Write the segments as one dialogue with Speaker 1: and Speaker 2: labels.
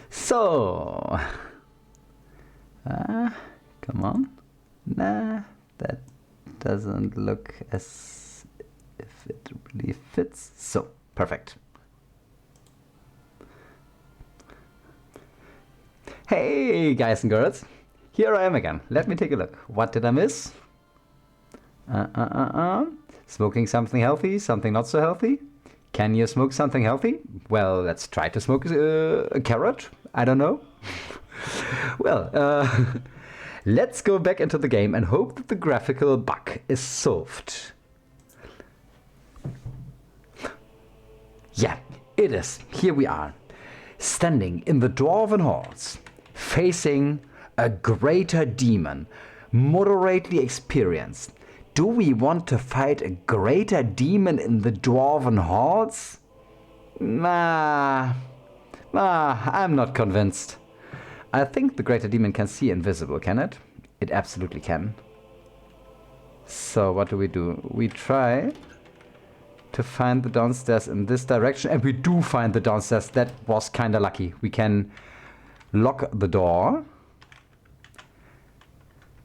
Speaker 1: So, come on. Nah, that doesn't look as if it really fits. So, perfect. Hey guys and girls, here I am again. Let me take a look. What did I miss? Smoking something healthy, something not so healthy? Can you smoke something healthy? Well, let's try to smoke a carrot. I don't know. Well, let's go back into the game and hope that the graphical bug is solved. Yeah, it is. Here we are, standing in the Dwarven halls, facing a greater demon, moderately experienced. Do we want to fight a greater demon in the Dwarven halls? Nah, I'm not convinced. I think the greater demon can see invisible, can it? It absolutely can. So what do? We try to find the downstairs in this direction, and we do find the downstairs. That was kinda lucky. We can lock the door.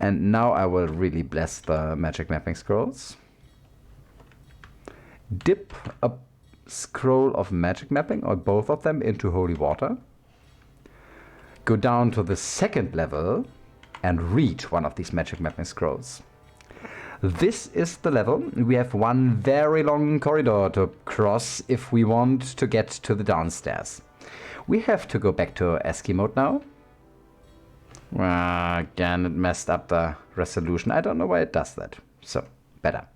Speaker 1: And now I will really bless the magic mapping scrolls. Dip a scroll of magic mapping, or both of them, into holy water. Go down to the second level and read one of these magic mapping scrolls. This is the level. We have one very long corridor to cross if we want to get to the downstairs. We have to go back to ASCII mode now. Again, it messed up the resolution. I don't know why it does that. So, better.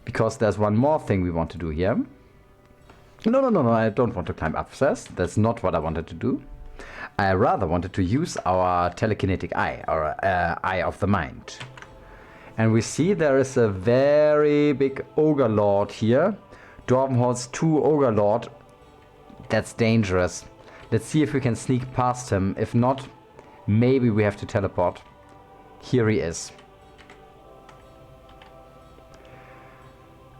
Speaker 1: Because there's one more thing we want to do here. No, I don't want to climb upstairs. That's not what I wanted to do. I rather wanted to use our telekinetic eye, our eye of the mind. And we see there is a very big ogre lord here. Dwarven Halls 2 ogre lord. That's dangerous. Let's see if we can sneak past him. If not, maybe we have to teleport. Here he is.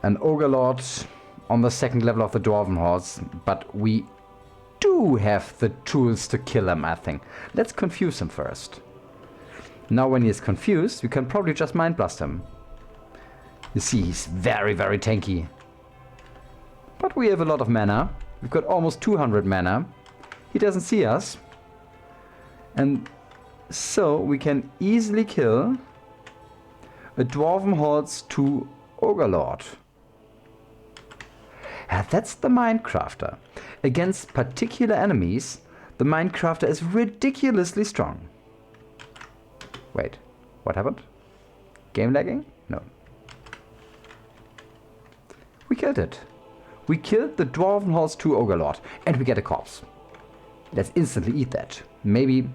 Speaker 1: An ogre lord on the second level of the Dwarven Halls, but we do have the tools to kill him, I think. Let's confuse him first. Now when he is confused, we can probably just mind blast him. You see, he's very, very tanky. But we have a lot of mana. We've got almost 200 mana. He doesn't see us. And so we can easily kill a Dwarven Halls 2 Ogre Lord. That's the Mindcrafter. Against particular enemies, the Mindcrafter is ridiculously strong. Wait, what happened? Game lagging? No. We killed it. We killed the Dwarven Halls 2 Ogre Lord, and we get a corpse. Let's instantly eat that. Maybe...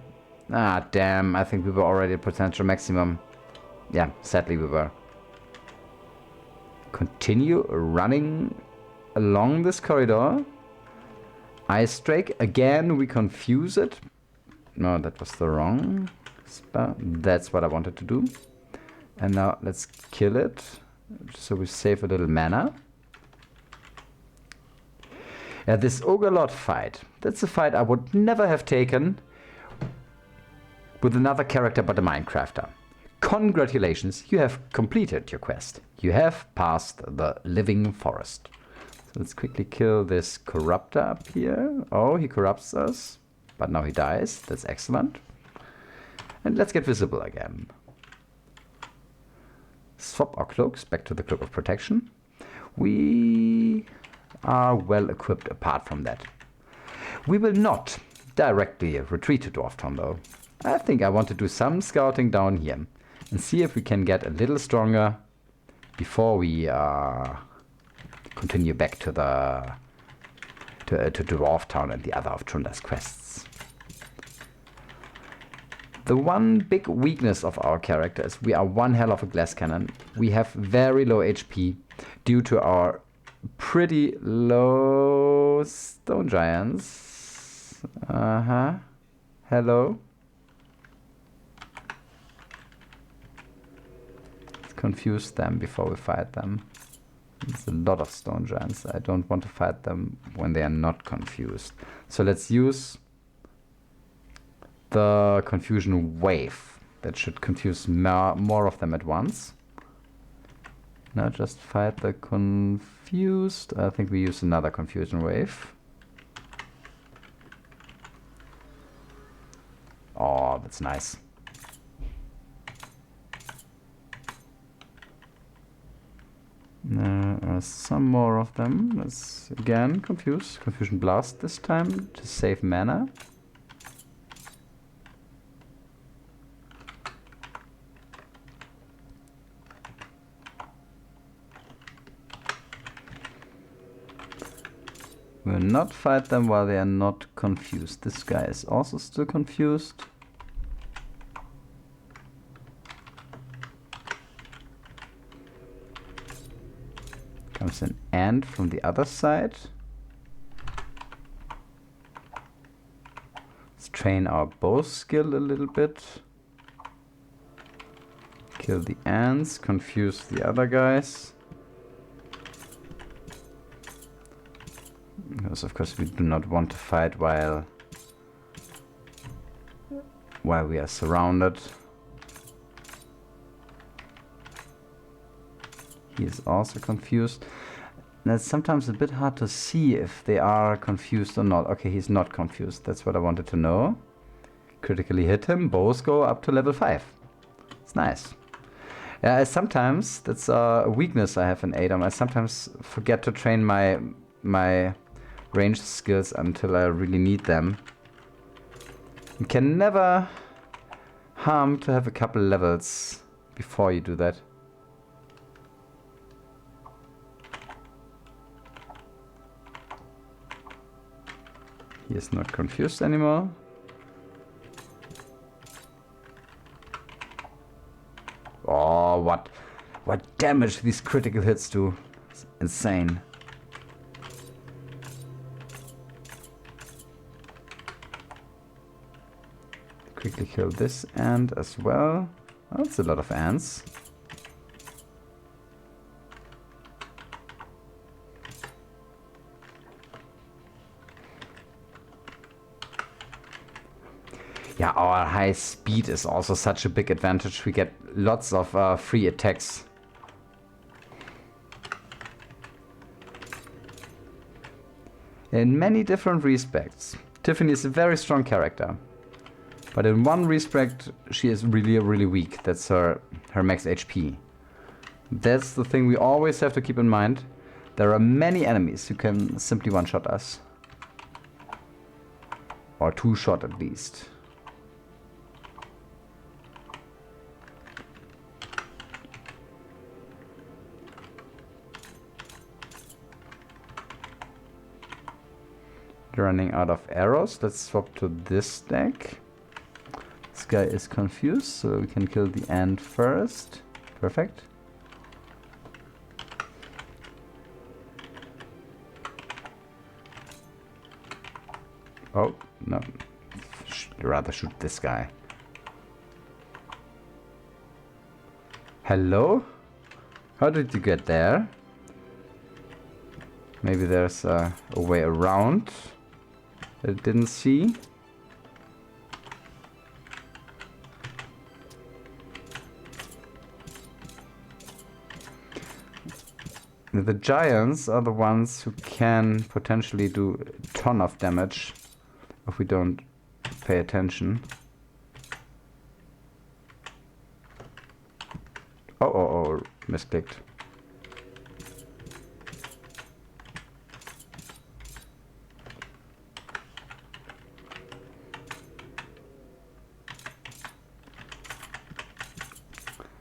Speaker 1: damn, I think we were already at potential maximum. Yeah, sadly we were. Continue running along this corridor. Ice Drake. Again, we confuse it. No, that was the wrong spell. That's what I wanted to do. And now let's kill it. So we save a little mana. Yeah, this Ogre Lord fight. That's a fight I would never have taken with another character but a Minecrafter. Congratulations, you have completed your quest. You have passed the living forest. So let's quickly kill this corruptor up here. Oh, he corrupts us, but now he dies. That's excellent. And let's get visible again. Swap our cloaks back to the Cloak of Protection. We are well equipped apart from that. We will not directly retreat to Dwarf Town though. I think I want to do some scouting down here and see if we can get a little stronger before we continue back to Dwarf Town and the other of Trunda's quests. The one big weakness of our character is we are one hell of a glass cannon. We have very low HP due to our pretty low stone giants. Hello. Let's confuse them before we fight them. There's a lot of stone giants. I don't want to fight them when they are not confused. So let's use the confusion wave. That should confuse more of them at once. Now just fight the confused. I think we use another confusion wave. Oh, that's nice. Some more of them. Let's again confuse. Confusion blast this time to save mana. We'll not fight them while they are not confused. This guy is also still confused. Comes an ant from the other side. Let's train our bow skill a little bit. Kill the ants, confuse the other guys. Because of course we do not want to fight while we are surrounded. He is also confused. And it's sometimes a bit hard to see if they are confused or not. Okay, he's not confused. That's what I wanted to know. Critically hit him. Bows go up to level 5. It's nice. Sometimes, that's a weakness I have in ADOM. I sometimes forget to train my ranged skills until I really need them. It can never harm to have a couple levels before you do that. He is not confused anymore. Oh, what damage these critical hits do. It's insane. Quickly kill this ant as well. Oh, that's a lot of ants. Yeah, our high speed is also such a big advantage. We get lots of free attacks. In many different respects, Tiffany is a very strong character. But in one respect, she is really weak. That's her max HP. That's the thing we always have to keep in mind. There are many enemies who can simply one-shot us. Or two-shot at least. Running out of arrows. Let's swap to this deck. This guy is confused, so we can kill the ant first. Perfect. Oh, no. Rather shoot this guy. Hello? How did you get there? Maybe there's a way around that I didn't see. The giants are the ones who can potentially do a ton of damage if we don't pay attention. Oh, misclicked.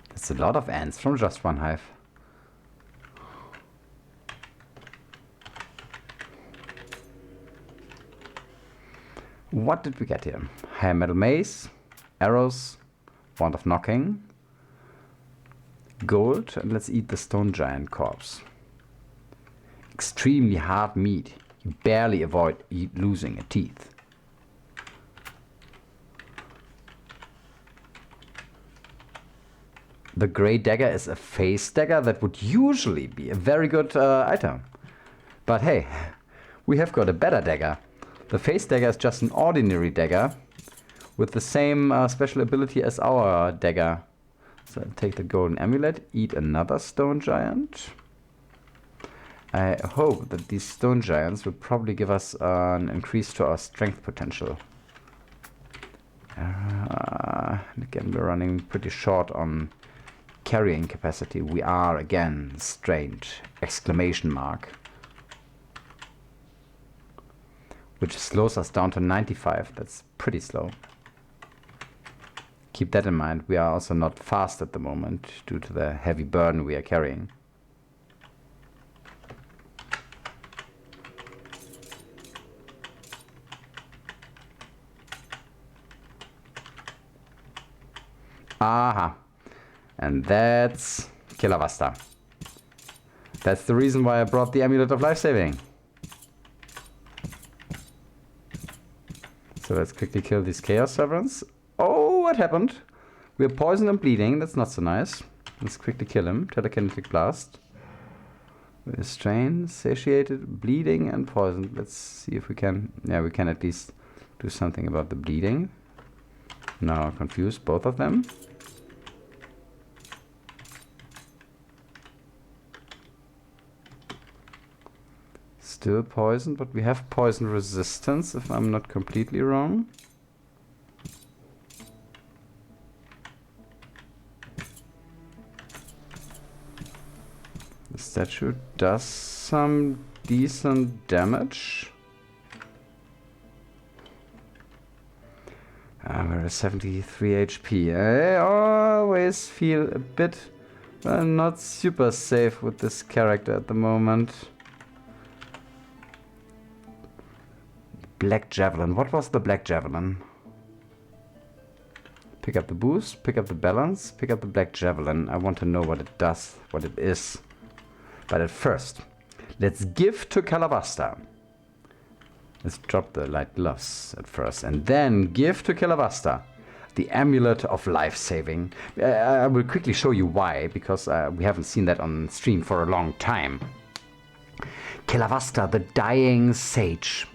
Speaker 1: That's a lot of ants from just one hive. What did we get here? High metal mace, arrows, wand of knocking, gold, and let's eat the stone giant corpse. Extremely hard meat. You barely avoid losing a teeth. The grey dagger is a face dagger that would usually be a very good item. But hey, we have got a better dagger. The face dagger is just an ordinary dagger with the same special ability as our dagger. So take the golden amulet, eat another stone giant. I hope that these stone giants will probably give us an increase to our strength potential. Again, we're running pretty short on carrying capacity. We are again strained! Exclamation mark. Which slows us down to 95. That's pretty slow. Keep that in mind. We are also not fast at the moment due to the heavy burden we are carrying. Aha. And that's Calavasta. That's the reason why I brought the Amulet of Life Saving. So let's quickly kill these Chaos Servants. Oh, what happened? We're poisoned and bleeding. That's not so nice. Let's quickly kill him. Telekinetic Blast. We're strained, satiated, bleeding, and poisoned. Let's see if we can... Yeah, we can at least do something about the bleeding. Now confuse both of them. Still poisoned, but we have poison resistance, if I'm not completely wrong. The statue does some decent damage. We're at 73 HP. I always feel a bit not super safe with this character at the moment. Black Javelin. What was the Black Javelin? Pick up the boost, pick up the balance, pick up the Black Javelin. I want to know what it does, what it is. But at first, let's give to Calavasta. Let's drop the light gloves at first, and then give to Calavasta the Amulet of Life Saving. I will quickly show you why, because we haven't seen that on stream for a long time. Calavasta, the Dying Sage.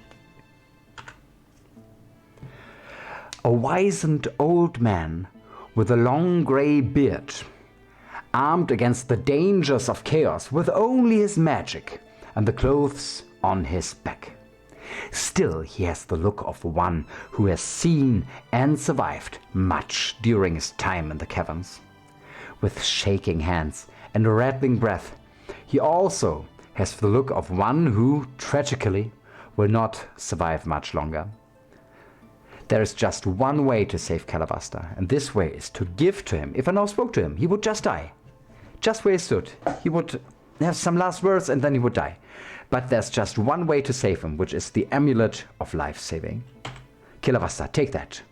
Speaker 1: A wizened old man with a long grey beard, armed against the dangers of chaos with only his magic and the clothes on his back. Still, he has the look of one who has seen and survived much during his time in the caverns. With shaking hands and a rattling breath, he also has the look of one who, tragically, will not survive much longer. There is just one way to save Calavasta, and this way is to give to him. If I now spoke to him, he would just die. Just where he stood. He would have some last words and then he would die. But there's just one way to save him, which is the Amulet of Life Saving. Calavasta, take that.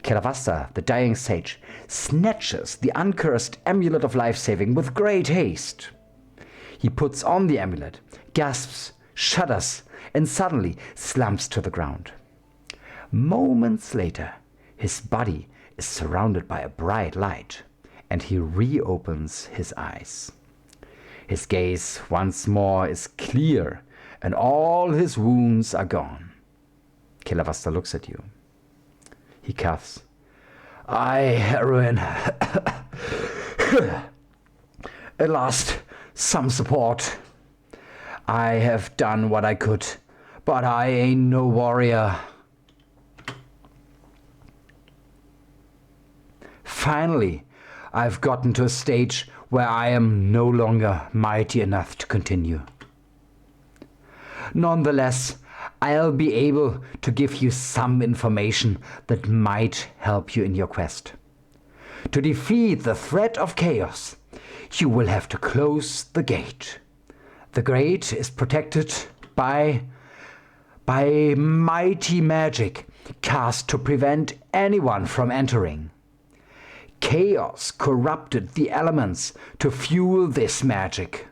Speaker 1: Calavasta, the Dying Sage, snatches the uncursed Amulet of Life Saving with great haste. He puts on the amulet, gasps, shudders, and suddenly slumps to the ground. Moments later, his body is surrounded by a bright light, and he reopens his eyes. His gaze once more is clear, and all his wounds are gone. Calavasta looks at you. He coughs. "Aye, heroine. At last, some support. I have done what I could, but I ain't no warrior. Finally, I've gotten to a stage where I am no longer mighty enough to continue. Nonetheless, I'll be able to give you some information that might help you in your quest. To defeat the threat of chaos, you will have to close the gate. The gate is protected by mighty magic cast to prevent anyone from entering. Chaos corrupted the elements to fuel this magic.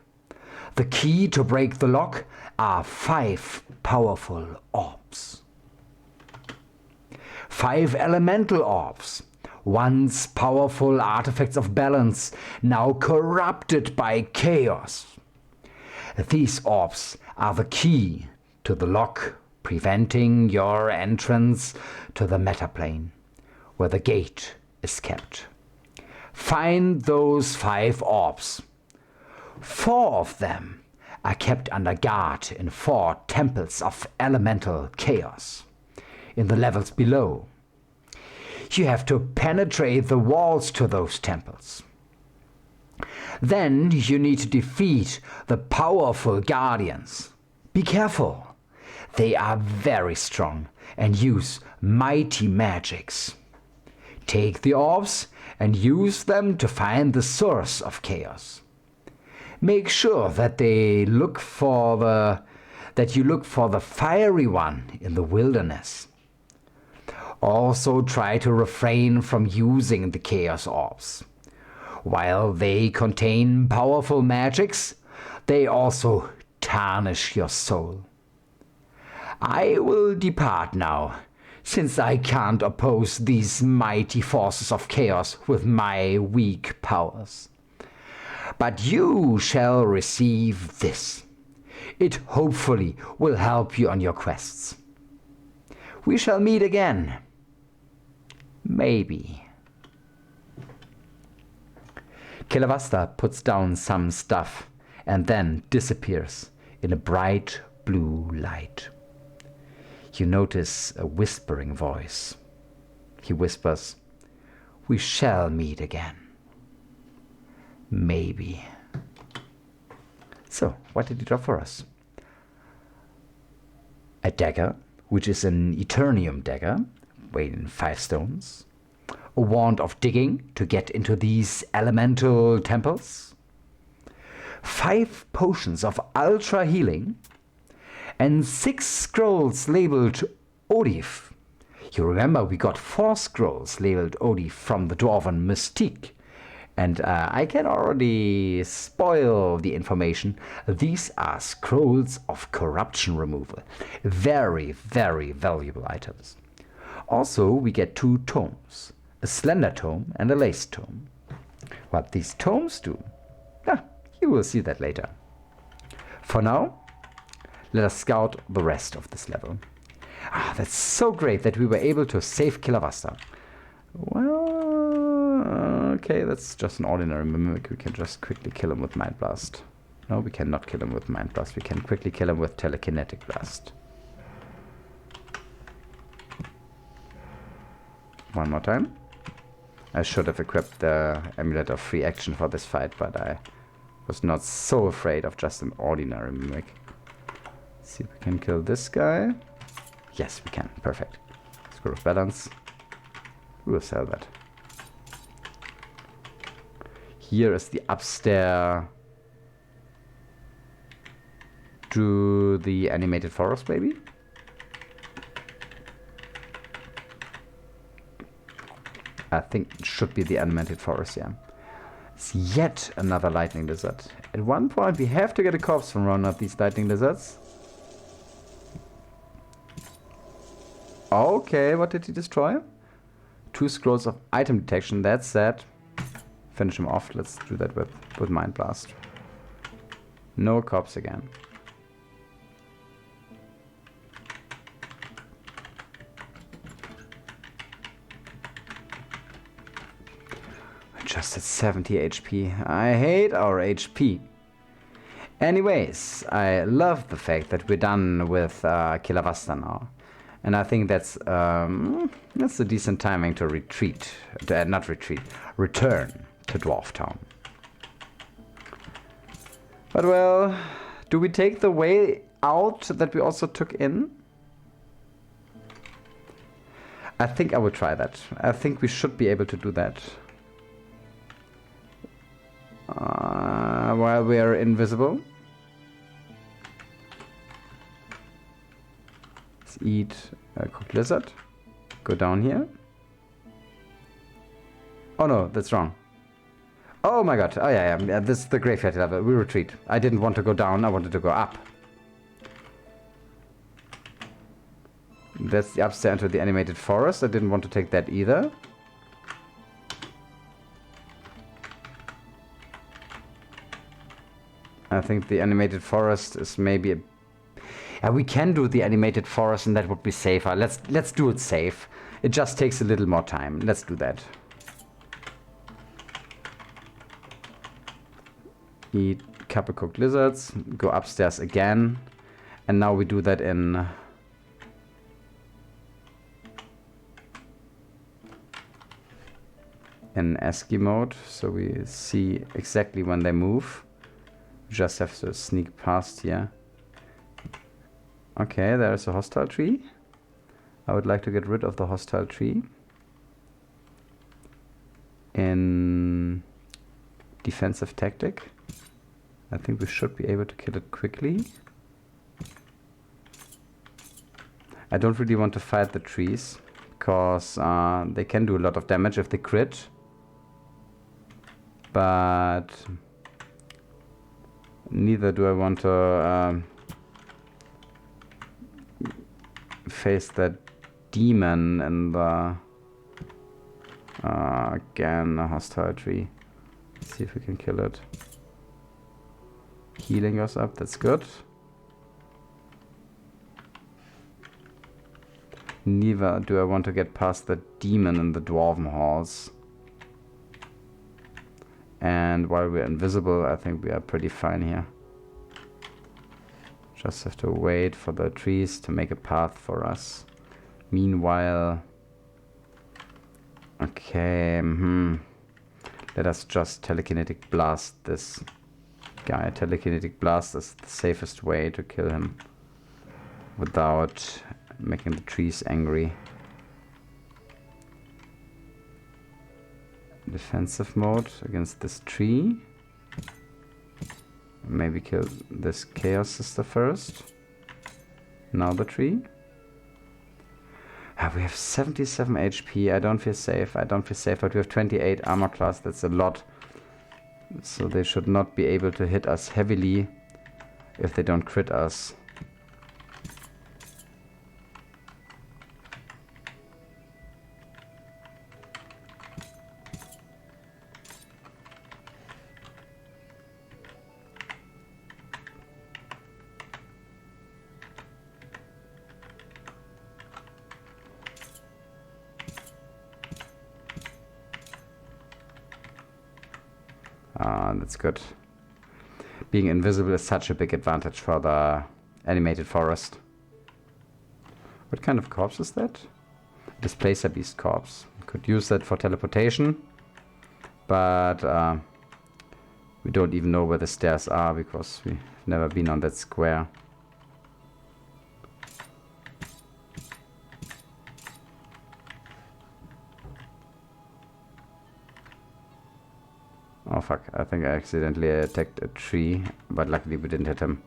Speaker 1: The key to break the lock are 5 powerful orbs. 5 elemental orbs, Once powerful artifacts of balance, now corrupted by chaos. These orbs are the key to the lock, preventing your entrance to the metaplane, where the gate is kept. Find those 5 orbs. 4 of them are kept under guard in 4 temples of elemental chaos, in the levels below. You have to penetrate the walls to those temples. Then you need to defeat the powerful guardians. Be careful. They are very strong and use mighty magics. Take the orbs and use them to find the source of chaos. Make sure that you look for the fiery one in the wilderness. Also try to refrain from using the chaos orbs. While they contain powerful magics, they also tarnish your soul. I will depart now, since I can't oppose these mighty forces of chaos with my weak powers. But you shall receive this. It hopefully will help you on your quests. We shall meet again. Maybe. Calavasta puts down some stuff and then disappears in a bright blue light. You notice a whispering voice. He whispers, "We shall meet again. Maybe." So, what did he drop for us? A dagger, which is an Eternium dagger, weighing 5 stones. A wand of digging to get into these elemental temples. 5 potions of ultra healing. And 6 scrolls labeled Odif. You remember we got 4 scrolls labeled Odif from the Dwarven Mystique. And I can already spoil the information. These are scrolls of corruption removal. Very, very valuable items. Also, we get 2 tomes. A slender tome and a laced tome. What these tomes do, you will see that later. For now, let us scout the rest of this level. That's so great that we were able to save Calavasta. Well, okay, that's just an ordinary mimic. We can just quickly kill him with Mind Blast. No, we cannot kill him with Mind Blast. We can quickly kill him with Telekinetic Blast. One more time. I should have equipped the Amulet of Free Action for this fight, but I was not so afraid of just an ordinary mimic. Let's see if we can kill this guy. Yes, we can. Perfect. Scroll of Balance. We will sell that. Here is the upstairs to the animated forest, maybe? I think it should be the animated forest, yeah. It's yet another lightning lizard. At one point we have to get a corpse from one of these lightning lizards. Okay, what did he destroy? 2 scrolls of item detection, that's sad. Finish him off, let's do that with Mind Blast. No corpse again. Just at 70 HP. I hate our HP. Anyways, I love the fact that we're done with Calavasta now. And I think that's a decent timing to retreat. Return to Dwarf Town. But well, do we take the way out that we also took in? I think I will try that. I think we should be able to do that. While we are invisible. Let's eat a cooked lizard. Go down here. Oh no, that's wrong. Oh my god. Oh yeah. This is the graveyard level. We retreat. I didn't want to go down, I wanted to go up. That's the upstairs into the animated forest. I didn't want to take that either. I think the animated forest is maybe a... Yeah, we can do the animated forest and that would be safer. Let's do it safe. It just takes a little more time. Let's do that. Eat couple cooked lizards, go upstairs again, and now we do that in ASCII mode, so we see exactly when they move. Just have to sneak past here. Okay, there's a hostile tree. I would like to get rid of the hostile tree. In defensive tactic, I think we should be able to kill it quickly. I don't really want to fight the trees, because they can do a lot of damage if they crit. But neither do I want to face that demon and the again a hostile tree. Let's see if we can kill it. Healing us up, that's good. Neither do I want to get past the demon in the dwarven halls. And while we're invisible, I think we are pretty fine here. Just have to wait for the trees to make a path for us. Meanwhile... Okay, let us just telekinetic blast this guy. Telekinetic blast is the safest way to kill him without making the trees angry. Defensive mode against this tree. Maybe kill this Chaos Sister first. Now the tree. We have 77 HP. I don't feel safe. I don't feel safe, but we have 28 armor class. That's a lot. So they should not be able to hit us heavily if they don't crit us. That's good. Being invisible is such a big advantage for the animated forest. What kind of corpse is that? Displacer beast corpse. Could use that for teleportation, but we don't even know where the stairs are because we've never been on that square. Oh fuck, I think I accidentally attacked a tree, but luckily we didn't hit him.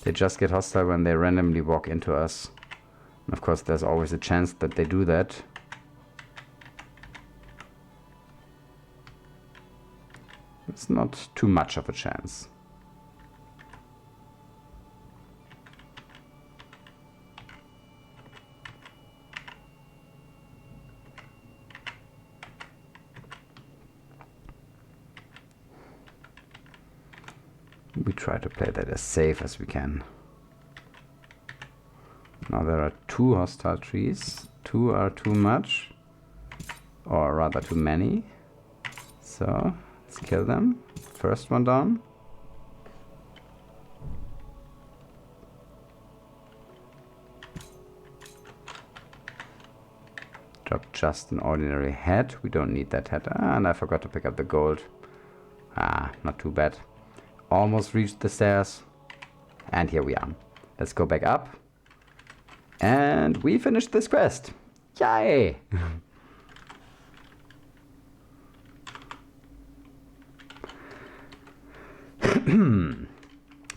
Speaker 1: They just get hostile when they randomly walk into us. And of course there's always a chance that they do that. It's not too much of a chance. We try to play that as safe as we can. Now there are 2 hostile trees. 2 are too much. Or rather too many. So, let's kill them. First one down. Drop just an ordinary head. We don't need that head. And I forgot to pick up the gold. Not too bad. Almost reached the stairs. And here we are. Let's go back up. And we finished this quest. Yay!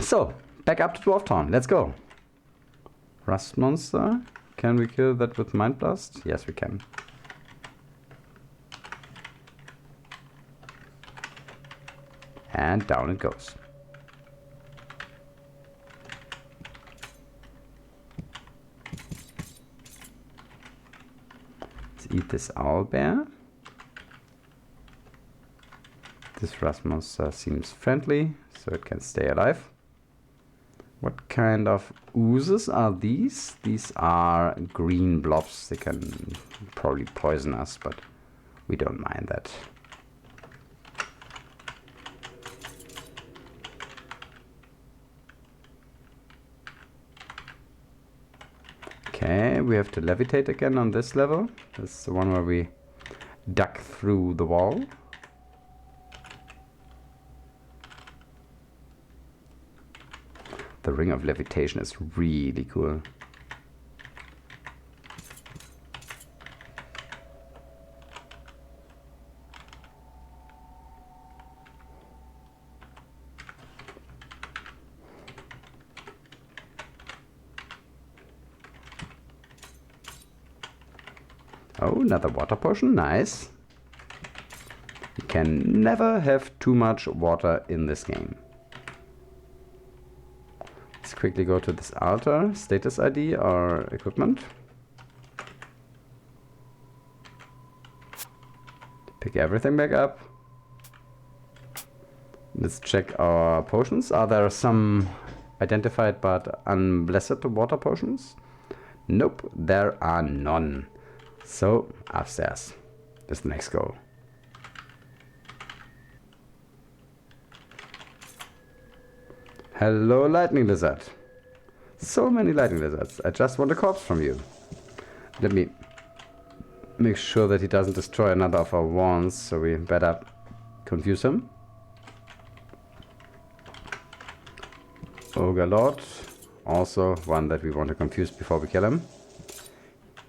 Speaker 1: So, back up to Dwarf Town. Let's go. Rust monster. Can we kill that with Mind Blast? Yes, we can. And down it goes. Let's eat this owl bear. This rust monster seems friendly, so it can stay alive. What kind of oozes are these? These are green blobs. They can probably poison us, but we don't mind that. Okay, we have to levitate again on this level. This is the one where we duck through the wall. The ring of levitation is really cool. Oh, another water potion, nice. You can never have too much water in this game. Let's quickly go to this altar, status ID or equipment. Pick everything back up. Let's check our potions. Are there some identified but unblessed water potions? Nope, there are none. So, upstairs. That's the next goal. Hello, lightning lizard. So many lightning lizards. I just want a corpse from you. Let me make sure that he doesn't destroy another of our wands, so we better confuse him. Ogre Lord. Also one that we want to confuse before we kill him.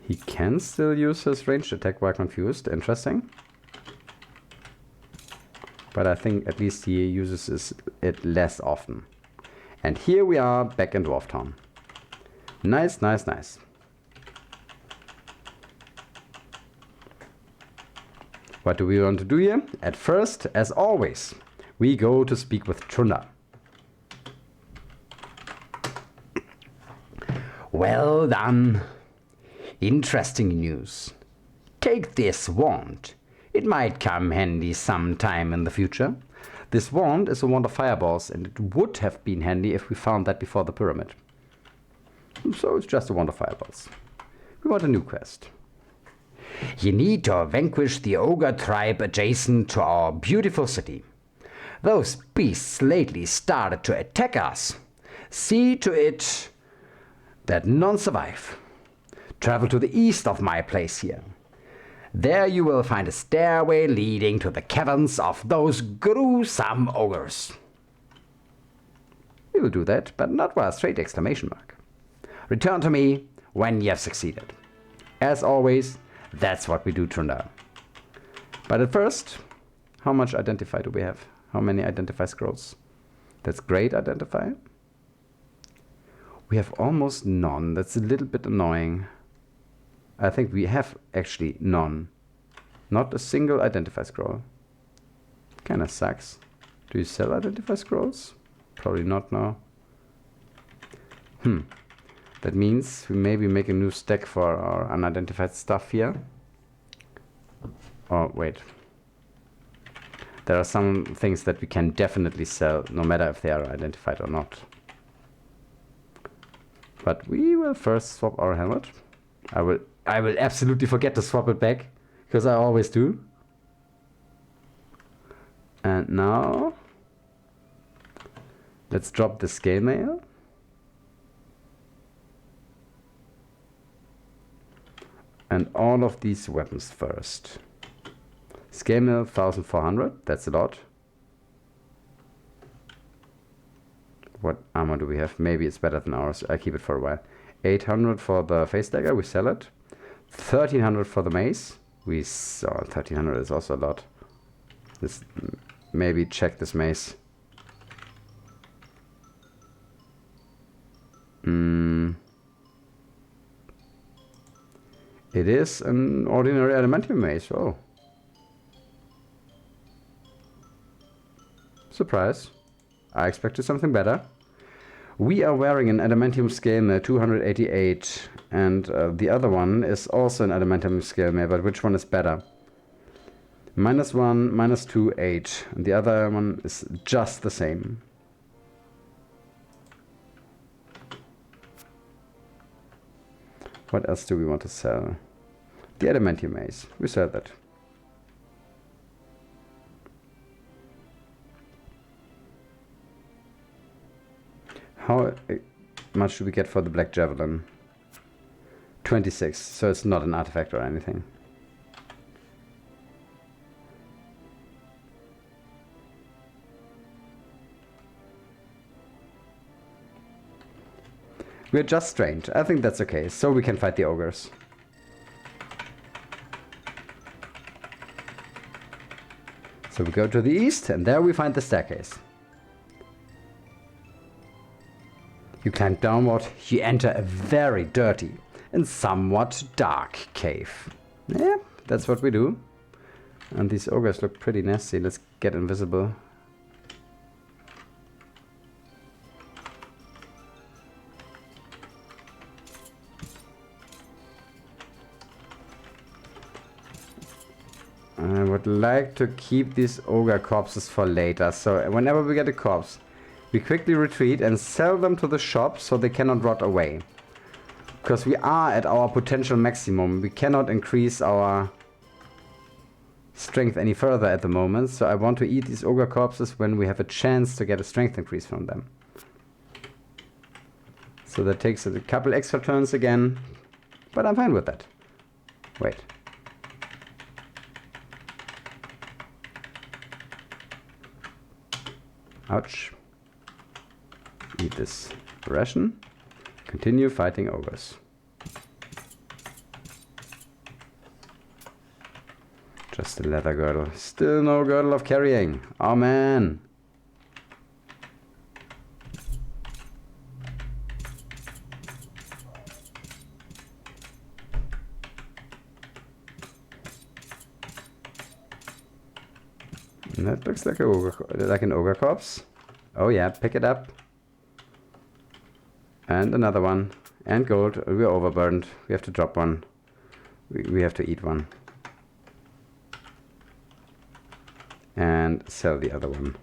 Speaker 1: He can still use his ranged attack while confused. Interesting. But I think at least he uses it less often. And here we are back in Dwarf Town. Nice, nice, nice. What do we want to do here? At first, as always, we go to speak with Trunda. Well done. Interesting news. Take this wand. It might come handy sometime in the future. This wand is a wand of fireballs, and it would have been handy if we found that before the pyramid. So it's just a wand of fireballs. We want a new quest. You need to vanquish the ogre tribe adjacent to our beautiful city. Those beasts lately started to attack us. See to it that none survive. Travel to the east of my place here. There you will find a stairway leading to the caverns of those gruesome ogres. We will do that, but not with a straight exclamation mark. Return to me when you have succeeded. As always, that's what we do, Trunda. But at first, how much identify do we have? How many identify scrolls? That's great identify. We have almost none. That's a little bit annoying. I think we have actually none. Not a single identify scroll. Kinda sucks. Do you sell identify scrolls? Probably not now. That means we maybe make a new stack for our unidentified stuff here. Oh, wait. There are some things that we can definitely sell, no matter if they are identified or not. But we will first swap our helmet. I will absolutely forget to swap it back, because I always do. And now, let's drop the scale mail. And all of these weapons first. Scale mail 1400, that's a lot. What armor do we have? Maybe it's better than ours. I keep it for a while. 800 for the face dagger, we sell it. 1300 for the mace. We saw 1300 is also a lot. Let's maybe check this mace. It is an ordinary adamantium mace. Oh. Surprise. I expected something better. We are wearing an adamantium scale mail 288, and the other one is also an adamantium scale mail, but which one is better?
Speaker 2: -1, -2, 8. And the other one is just the same. What else do we want to sell? The adamantium mace. We sell that. How much do we get for the black javelin? 26, so it's not an artifact or anything. We're just strained. I think that's okay, so we can fight the ogres. So we go to the east, and there we find the staircase. You climb downward, you enter a very dirty and somewhat dark cave. Yeah, that's what we do. And these ogres look pretty nasty. Let's get invisible. I would like to keep these ogre corpses for later. So whenever we get a corpse, we quickly retreat and sell them to the shop so they cannot rot away. Because we are at our potential maximum. We cannot increase our strength any further at the moment. So I want to eat these ogre corpses when we have a chance to get a strength increase from them. So that takes a couple extra turns again. But I'm fine with that. Wait. Ouch. Eat this ration. Continue fighting ogres. Just a leather girdle. Still no girdle of carrying. Oh man. That looks like an ogre corpse. Oh yeah, pick it up. And another one. And gold. We're overburdened. We have to drop one. We have to eat one. And sell the other one.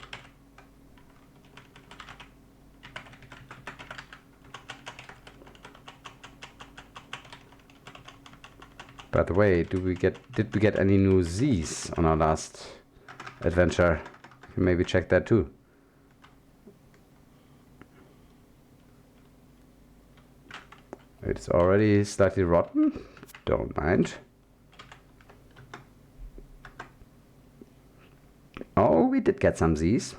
Speaker 2: By the way, did we get any new Z's on our last adventure? You can maybe check that too. It's already slightly rotten. Don't mind. Oh, we did get some Z's.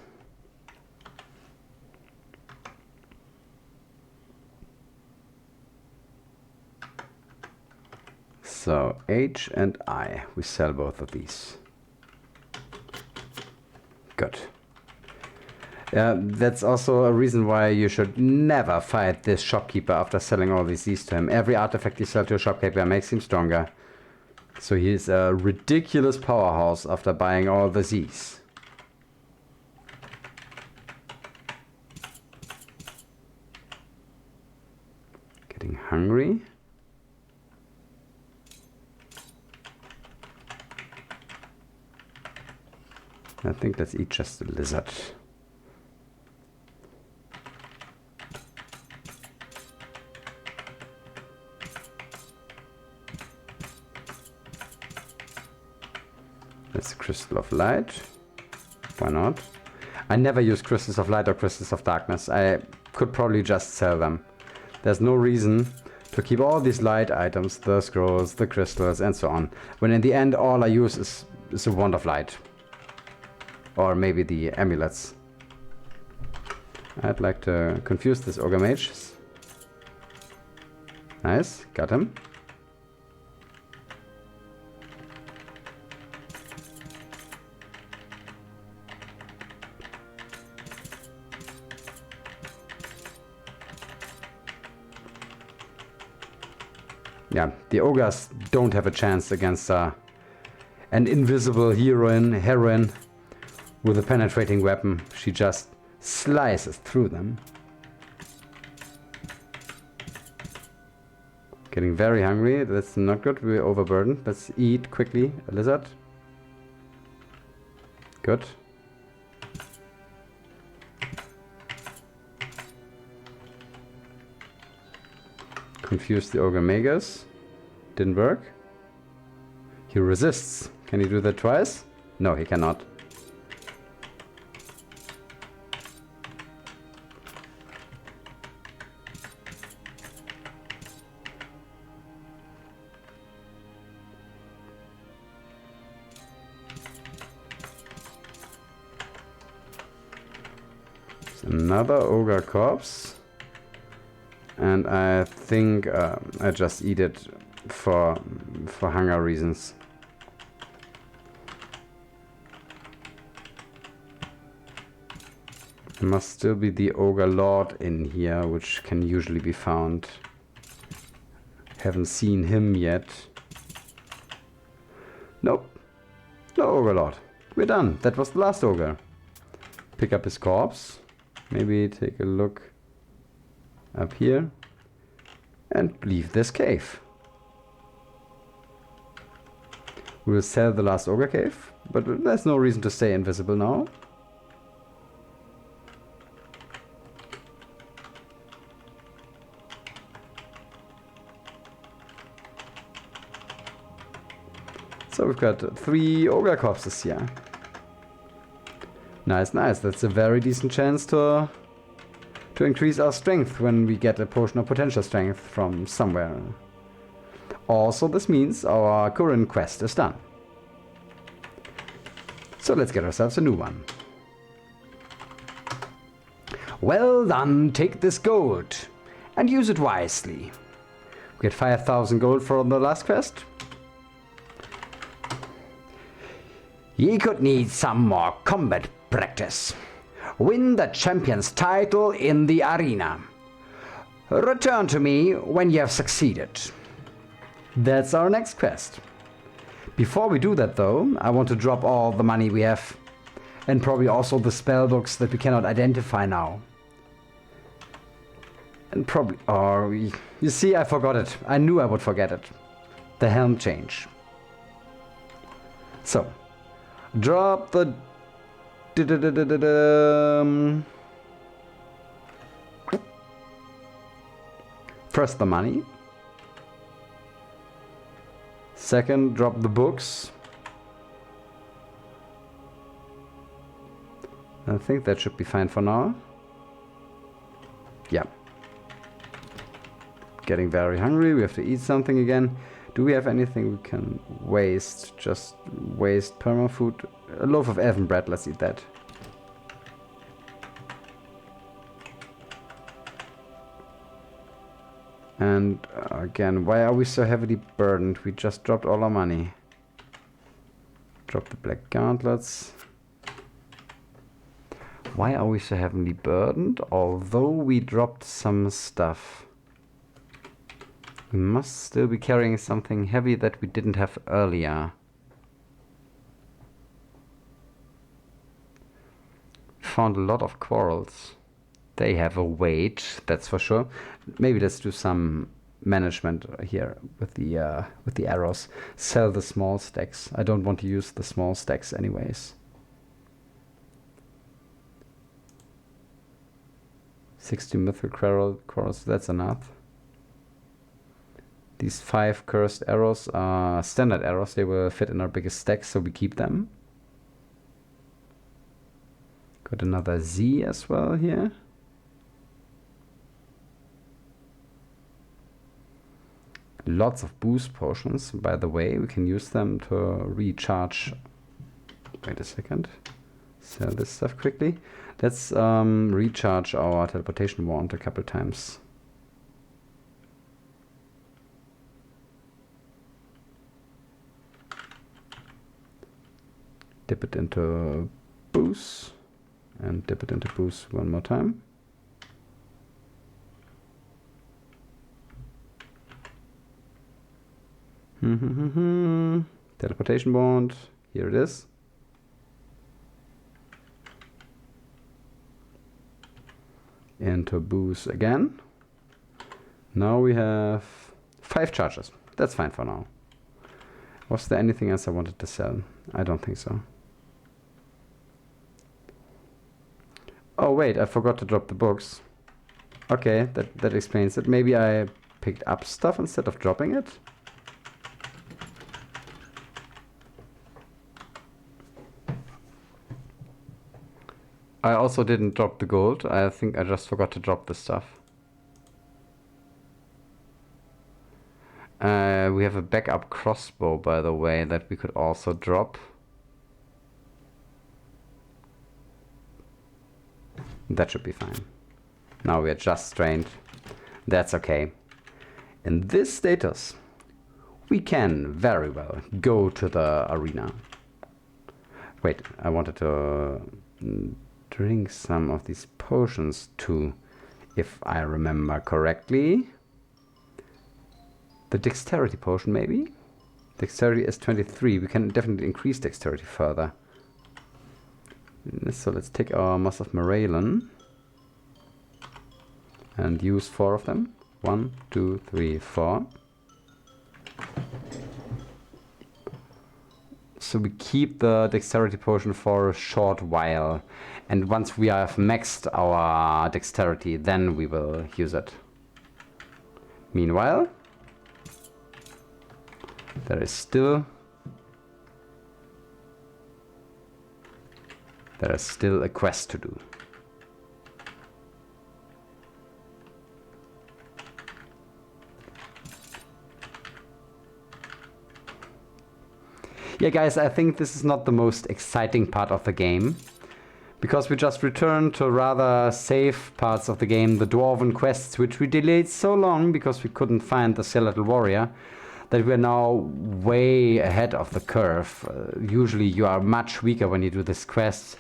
Speaker 2: So H and I, we sell both of these. Good. That's also a reason why you should never fight this shopkeeper after selling all these Z's to him. Every artifact you sell to a shopkeeper makes him stronger. So he's a ridiculous powerhouse after buying all the Z's. Getting hungry. I think let's eat just a lizard. That's a crystal of light. Why not? I never use crystals of light or crystals of darkness. I could probably just sell them. There's no reason to keep all these light items, the scrolls, the crystals, and so on, when in the end all I use is a wand of light. Or maybe the amulets. I'd like to confuse this ogre mage. Nice, got him. Yeah, the ogres don't have a chance against an invisible heroine with a penetrating weapon. She just slices through them. Getting very hungry. That's not good. We're overburdened. Let's eat quickly a lizard. Good. Confuse the Ogre Magus. Didn't work. He resists. Can he do that twice? No, he cannot. Another ogre corpse, and I think I just eat it for hunger reasons. There must still be the ogre lord in here, which can usually be found. Haven't seen him yet. Nope, no ogre lord. We're done. That was the last ogre. Pick up his corpse. Maybe take a look up here and leave this cave. We'll sell the last ogre cave, but there's no reason to stay invisible now. So we've got 3 ogre corpses here. Nice, nice. That's a very decent chance to increase our strength when we get a potion of potential strength from somewhere. Also, this means our current quest is done. So let's get ourselves a new one. Well done, take this gold and use it wisely. We get 5,000 gold for the last quest. Ye could need some more combat practice. Win the champion's title in the arena. Return to me when you have succeeded. That's our next quest. Before we do that though, I want to drop all the money we have. And probably also the spell books that we cannot identify now. And probably... Oh, you see, I forgot it. I knew I would forget it. The helm change. So, drop the... First the money. Second, drop the books. I think that should be fine for now. Yeah. Getting very hungry, we have to eat something again. Do we have anything we can waste? Just waste permafood. A loaf of elven bread, let's eat that. And again, why are we so heavily burdened? We just dropped all our money. Drop the black gauntlets. Why are we so heavily burdened? Although we dropped some stuff. We must still be carrying something heavy that we didn't have earlier. Found a lot of quarrels. They have a weight, that's for sure. Maybe let's do some management here with the arrows. Sell the small stacks. I don't want to use the small stacks anyways. 60 mythic quarrels, that's enough. These 5 cursed arrows are standard arrows. They will fit in our biggest stack, so we keep them. Got another Z as well here. Lots of boost potions, by the way. We can use them to recharge. Wait a second. Sell this stuff quickly. Let's recharge our teleportation wand a couple times. Dip it into boost. And dip it into boost one more time. Teleportation wand. Here it is. Into boost again. Now we have 5 charges. That's fine for now. Was there anything else I wanted to sell? I don't think so. wait, I forgot to drop the books. Okay, that explains it. Maybe I picked up stuff instead of dropping it? I also didn't drop the gold. I think I just forgot to drop the stuff. We have a backup crossbow, by the way, that we could also drop. That should be fine. Now we are just strained. That's okay. In this status, we can very well go to the arena. Wait, I wanted to drink some of these potions too, if I remember correctly. The dexterity potion, maybe? Dexterity is 23. We can definitely increase dexterity further. So let's take our Moss of Moralen and use 4 of them. 1, 2, 3, 4. So we keep the dexterity potion for a short while. And once we have maxed our dexterity, then we will use it. Meanwhile, there is still a quest to do. Yeah, guys, I think this is not the most exciting part of the game, because we just returned to rather safe parts of the game, the Dwarven quests, which we delayed so long because we couldn't find the skeletal warrior, that we're now way ahead of the curve. Usually you are much weaker when you do these quests,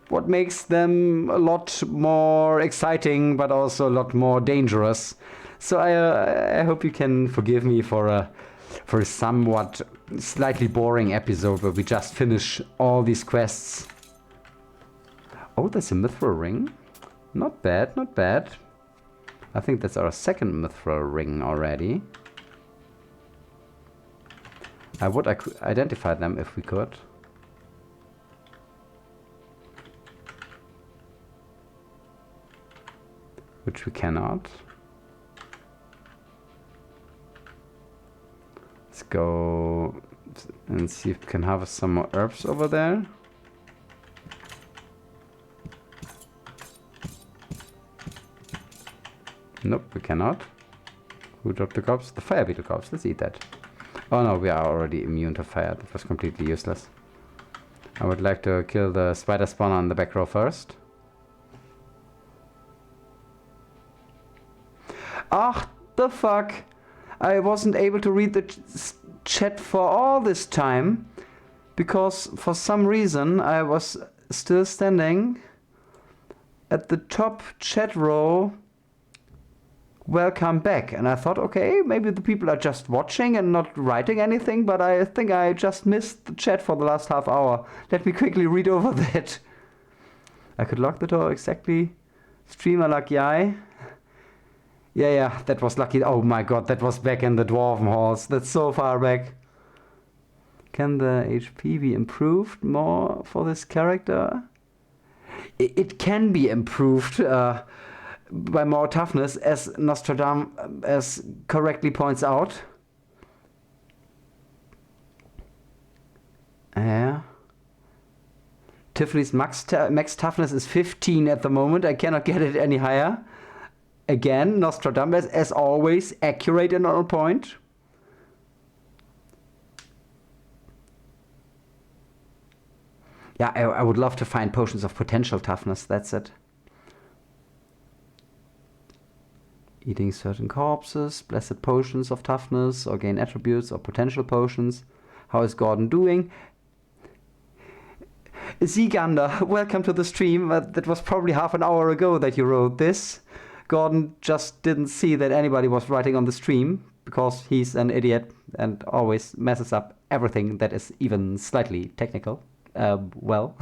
Speaker 2: what makes them a lot more exciting, but also a lot more dangerous. So I hope you can forgive me for a somewhat slightly boring episode where we just finish all these quests. Oh, there's a mithril ring. Not bad, not bad. I think that's our second mithril ring already. I would identify them if we could. Which we cannot. Let's go and see if we can harvest some more herbs over there. Nope, we cannot. Who dropped the corpse? The fire beetle corpse. Let's eat that. Oh no, we are already immune to fire. That was completely useless. I would like to kill the spider spawner on the back row first. Ah, the fuck! I wasn't able to read the chat for all this time because for some reason I was still standing at the top chat row. Welcome back. And I thought, okay, maybe the people are just watching and not writing anything, but I think I just missed the chat for the last half hour. Let me quickly read over that. I could lock the door exactly. Streamer lucky eye. Yeah, that was lucky. Oh my god, that was back in the Dwarven halls. That's so far back. Can the HP be improved more for this character? It can be improved by more toughness, as Nostradamus correctly points out. Yeah. Tiffany's max toughness is 15 at the moment. I cannot get it any higher. Again, Nostradamus, as always, accurate and on point. Yeah, I would love to find potions of potential toughness, that's it. Eating certain corpses, blessed potions of toughness, or gain attributes or potential potions. How is Gordon doing? Zigander, welcome to the stream. That was probably half an hour ago that you wrote this. Gordon just didn't see that anybody was writing on the stream because he's an idiot and always messes up everything that is even slightly technical. Well,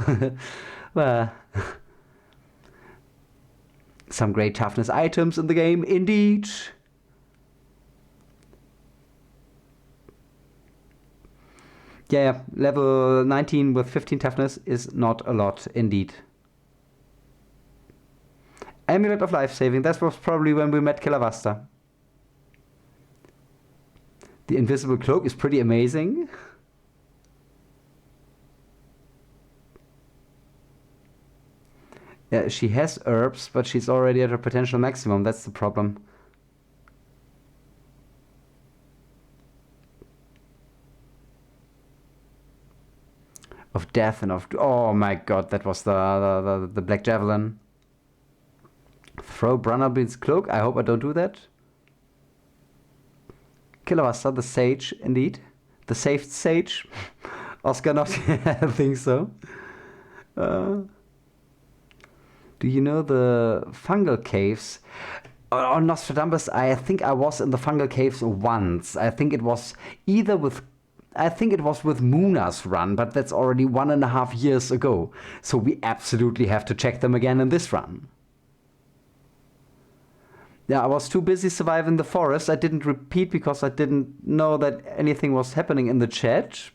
Speaker 2: some great toughness items in the game, indeed. Yeah, level 19 with 15 toughness is not a lot, indeed. Amulet of Life Saving. That was probably when we met Calavasta. The invisible cloak is pretty amazing. Yeah, she has herbs, but she's already at her potential maximum. That's the problem. Of death and of... Oh my god, that was the Black Javelin. Throw Brunnerbeard's cloak. I hope I don't do that. Calavasta, the sage, indeed. The saved sage. Oscar not. I think so. Do you know the fungal caves? Oh, Nostradamus, I think I was in the fungal caves once. I think it was with Muna's run, but that's already 1.5 years ago. So we absolutely have to check them again in this run. Yeah, I was too busy surviving the forest. I didn't repeat because I didn't know that anything was happening in the chat.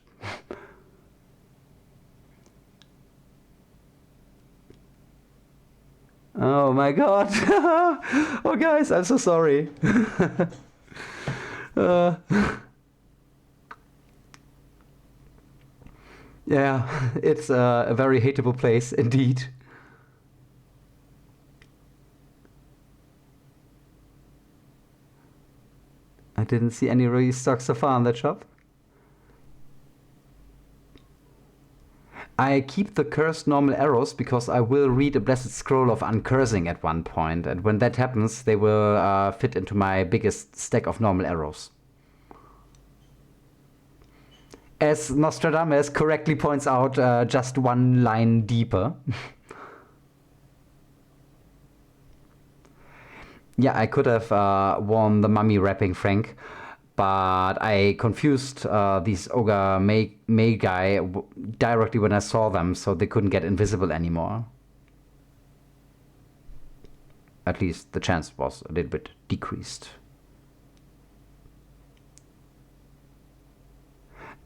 Speaker 2: Oh my god. Oh guys, I'm so sorry. Yeah, it's a very hateable place indeed. I didn't see any restock so far in that shop. I keep the cursed normal arrows because I will read a blessed scroll of uncursing at one point, and when that happens they will fit into my biggest stack of normal arrows. As Nostradamus correctly points out, just one line deeper. Yeah, I could have worn the mummy wrapping Frank, but I confused these Ogre May guy directly when I saw them, so they couldn't get invisible anymore. At least the chance was a little bit decreased.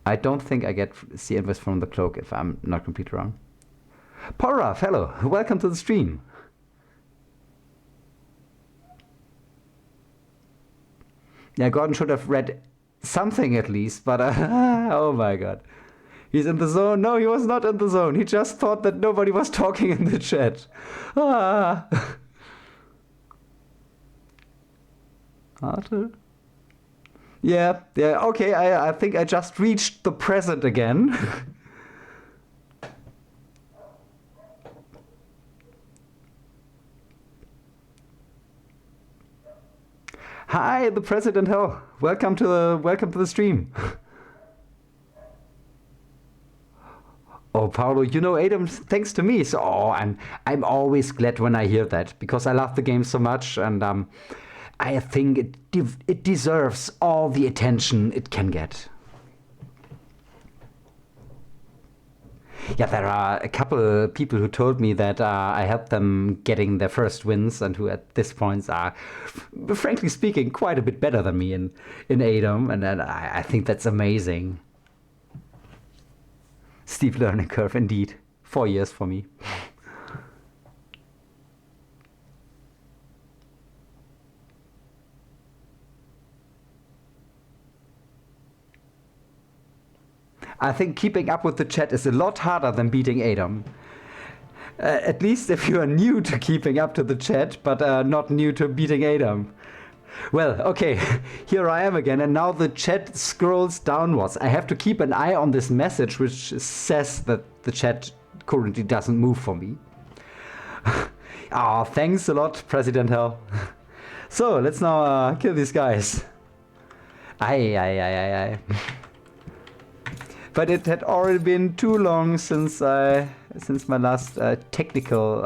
Speaker 2: I don't think I get see invis from the cloak if I'm not completely wrong. Poraf, hello, welcome to the stream. Yeah, Gordon should have read something at least, but oh my god. He's in the zone. No, he was not in the zone. He just thought that nobody was talking in the chat. Ah. Arthur? Yeah, okay, I think I just reached the present again. Hi, the president. Hell, welcome to the stream. Oh, Paolo, you know ADOM thanks to me. So I'm always glad when I hear that because I love the game so much, and I think it deserves all the attention it can get. Yeah, there are a couple people who told me that I helped them getting their first wins and who at this point are, frankly speaking, quite a bit better than me in ADOM, and I think that's amazing. Steep learning curve, indeed. 4 years for me. I think keeping up with the chat is a lot harder than beating ADOM. At least if you are new to keeping up to the chat, but not new to beating ADOM. Well, okay, here I am again, and now the chat scrolls downwards. I have to keep an eye on this message, which says that the chat currently doesn't move for me. Ah, thanks a lot, President Hell. So, let's now kill these guys. Aye. But it had already been too long since my last technical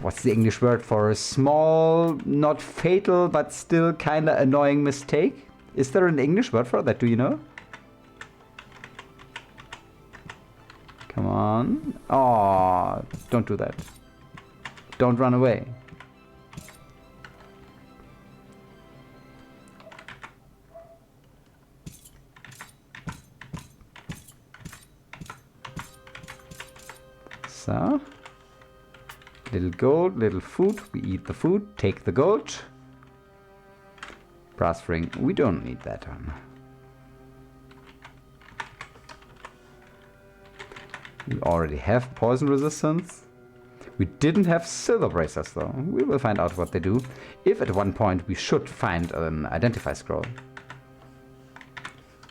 Speaker 2: what's the English word for a small, not fatal, but still kinda annoying mistake? Is there an English word for that? Do you know? Come on. Oh, don't do that. Don't run away. So.
Speaker 1: Little gold, little food. We eat the food, take the gold. Brass ring, we don't need that one. We already have poison resistance. We didn't have silver bracers though. We will find out what they do. If at one point we should find an identify scroll.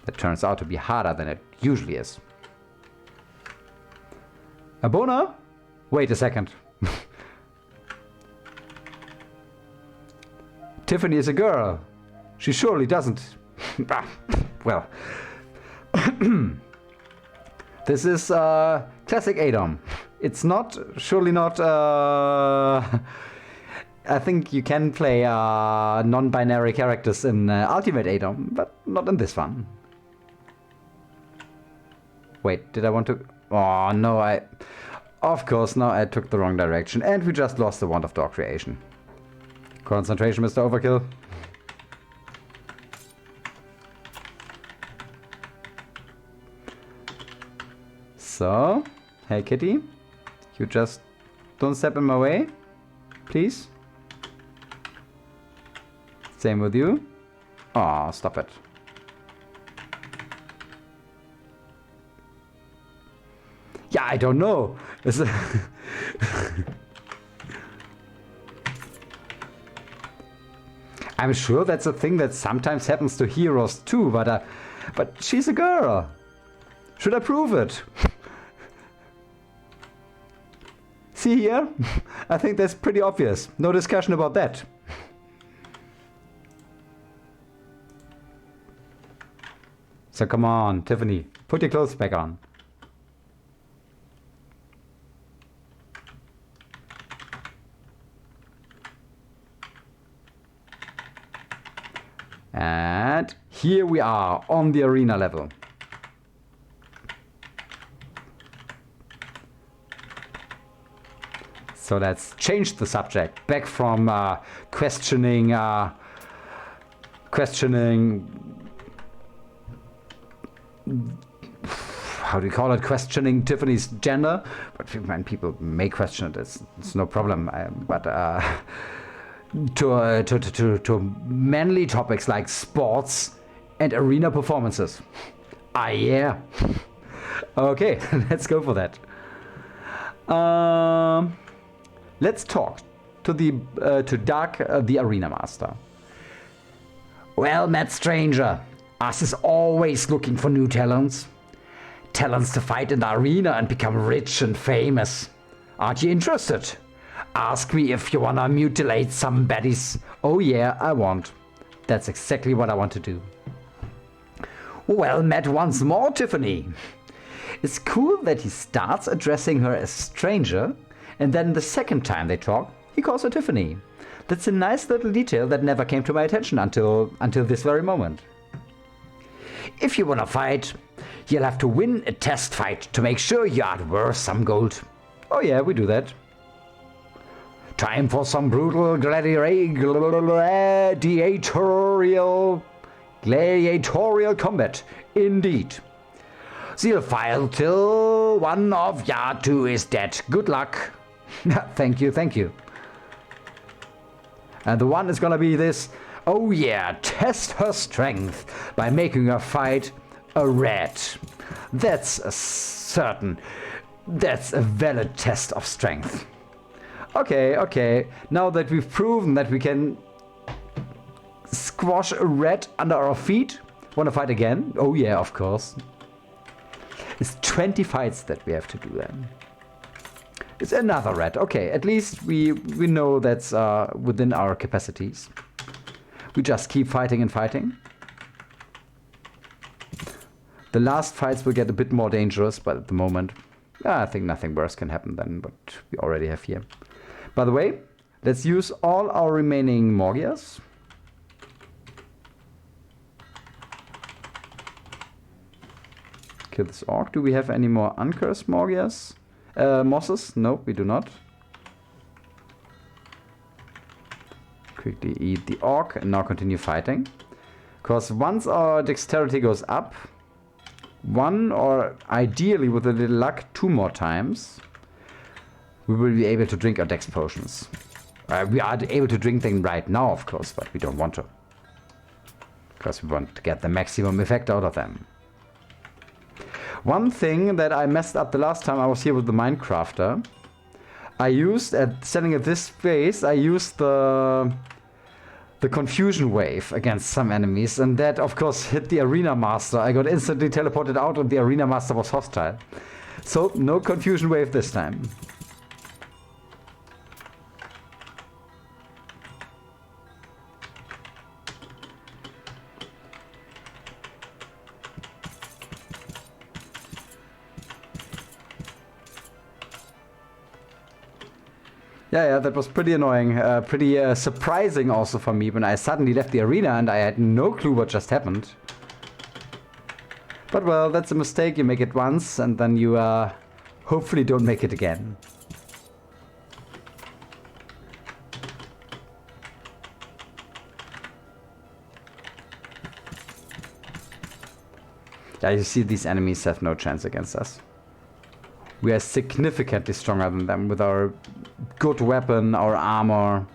Speaker 1: That turns out to be harder than it usually is. A boner? Wait a second. Tiffany is a girl. She surely doesn't. Well. This is classic ADOM. It's not, surely not, I think you can play non-binary characters in Ultimate ADOM, but not in this one. Wait, did I want to... Oh, no, Of course, now I took the wrong direction, and we just lost the Wand of Door Creation. Concentration, Mr. Overkill. So, hey kitty, you just don't step in my way, please. Same with you. Aw, stop it. Yeah, I don't know. I'm sure that's a thing that sometimes happens to heroes too, but she's a girl. Should I prove it? See here? I think that's pretty obvious. No discussion about that. So come on, Tiffany, put your clothes back on. And here we are on the arena level. So let's change the subject back from questioning, how do you call it? Questioning Tiffany's gender. But when people may question it, it's no problem. To manly topics like sports and arena performances. Ah, yeah. Okay, let's go for that. Let's talk to Dark, the Arena Master. Well, Matt Stranger, us is always looking for new talents. Talents to fight in the arena and become rich and famous. Aren't you interested? Ask me if you wanna mutilate some baddies. Oh yeah, I want. That's exactly what I want to do. Well met once more, Tiffany. It's cool that he starts addressing her as stranger, and then the second time they talk, he calls her Tiffany. That's a nice little detail that never came to my attention until this very moment. If you wanna fight, you'll have to win a test fight to make sure you are worth some gold. Oh yeah, we do that. Time for some brutal gladiatorial combat, indeed. Seal file till one of ya two is dead. Good luck. Thank you, thank you. And the one is gonna be this. Oh yeah, test her strength by making her fight a rat. That's a certain. That's a valid test of strength. Okay. Now that we've proven that we can squash a rat under our feet, wanna fight again? Oh yeah, of course. It's 20 fights that we have to do then. It's another rat. Okay, at least we know that's within our capacities. We just keep fighting and fighting. The last fights will get a bit more dangerous, but at the moment, I think nothing worse can happen than what we already have here. By the way, let's use all our remaining Morgias. Kill this orc. Do we have any more uncursed Morgias? Mosses? No, we do not. Quickly eat the orc and now continue fighting. Because once our dexterity goes up, one or ideally with a little luck 2 more times, we will be able to drink our dex potions. We are able to drink them right now, of course, but we don't want to. Because we want to get the maximum effect out of them. One thing that I messed up the last time I was here with the Minecrafter, I used, standing at this space, I used the confusion wave against some enemies, and that of course hit the arena master. I got instantly teleported out and the arena master was hostile. So no confusion wave this time. Yeah, that was pretty annoying, pretty surprising also for me when I suddenly left the arena and I had no clue what just happened. But well, that's a mistake, you make it once and then you hopefully don't make it again. Yeah, you see these enemies have no chance against us. We are significantly stronger than them with our good weapon, our armor.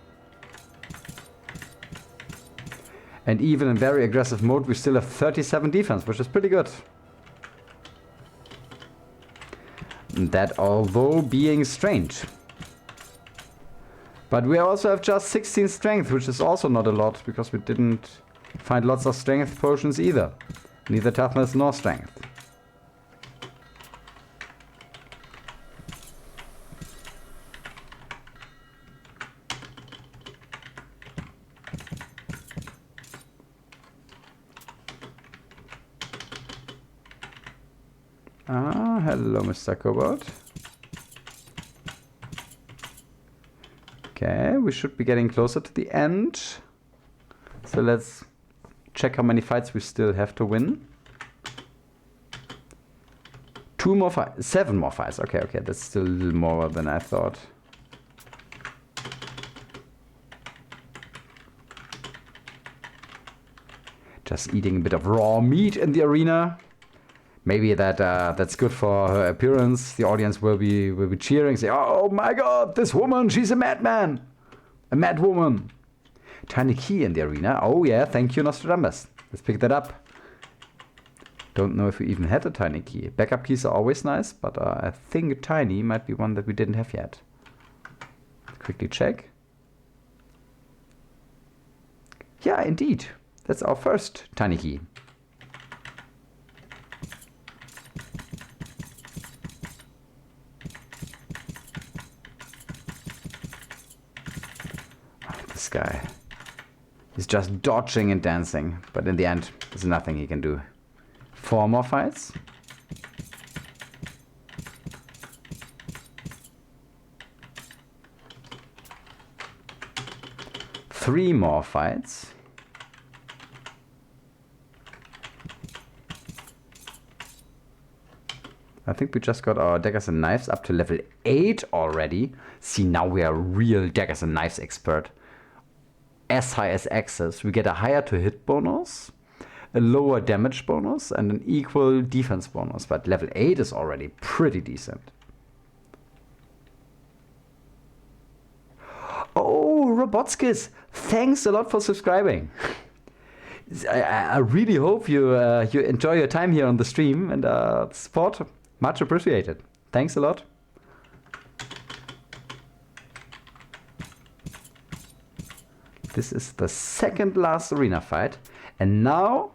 Speaker 1: And even in very aggressive mode, we still have 37 defense, which is pretty good. And that although being strange. But we also have just 16 strength, which is also not a lot, because we didn't find lots of strength potions either. Neither toughness nor strength. Hello, Mr. Cobalt. Okay, we should be getting closer to the end. So let's check how many fights we still have to win. 2 more fights, 7 more fights. Okay, that's still a little more than I thought. Just eating a bit of raw meat in the arena. Maybe that's good for her appearance. The audience will be cheering, say, "Oh my God, this woman, she's a madman, a mad woman." Tiny key in the arena. Oh yeah, thank you, Nostradamus. Let's pick that up. Don't know if we even had a tiny key. Backup keys are always nice, but I think tiny might be one that we didn't have yet. Quickly check. Yeah, indeed, that's our first tiny key. This guy. He's just dodging and dancing, but in the end, there's nothing he can do. 4 more fights. 3 more fights. I think we just got our daggers and knives up to level 8 already. See, now we are a real daggers and knives expert. As high as access, we get a higher to hit bonus, a lower damage bonus, and an equal defense bonus. But level 8 is already pretty decent. Oh, Robotskis, thanks a lot for subscribing. I really hope you enjoy your time here on the stream and support. Much appreciated. Thanks a lot. This is the second last arena fight. And now...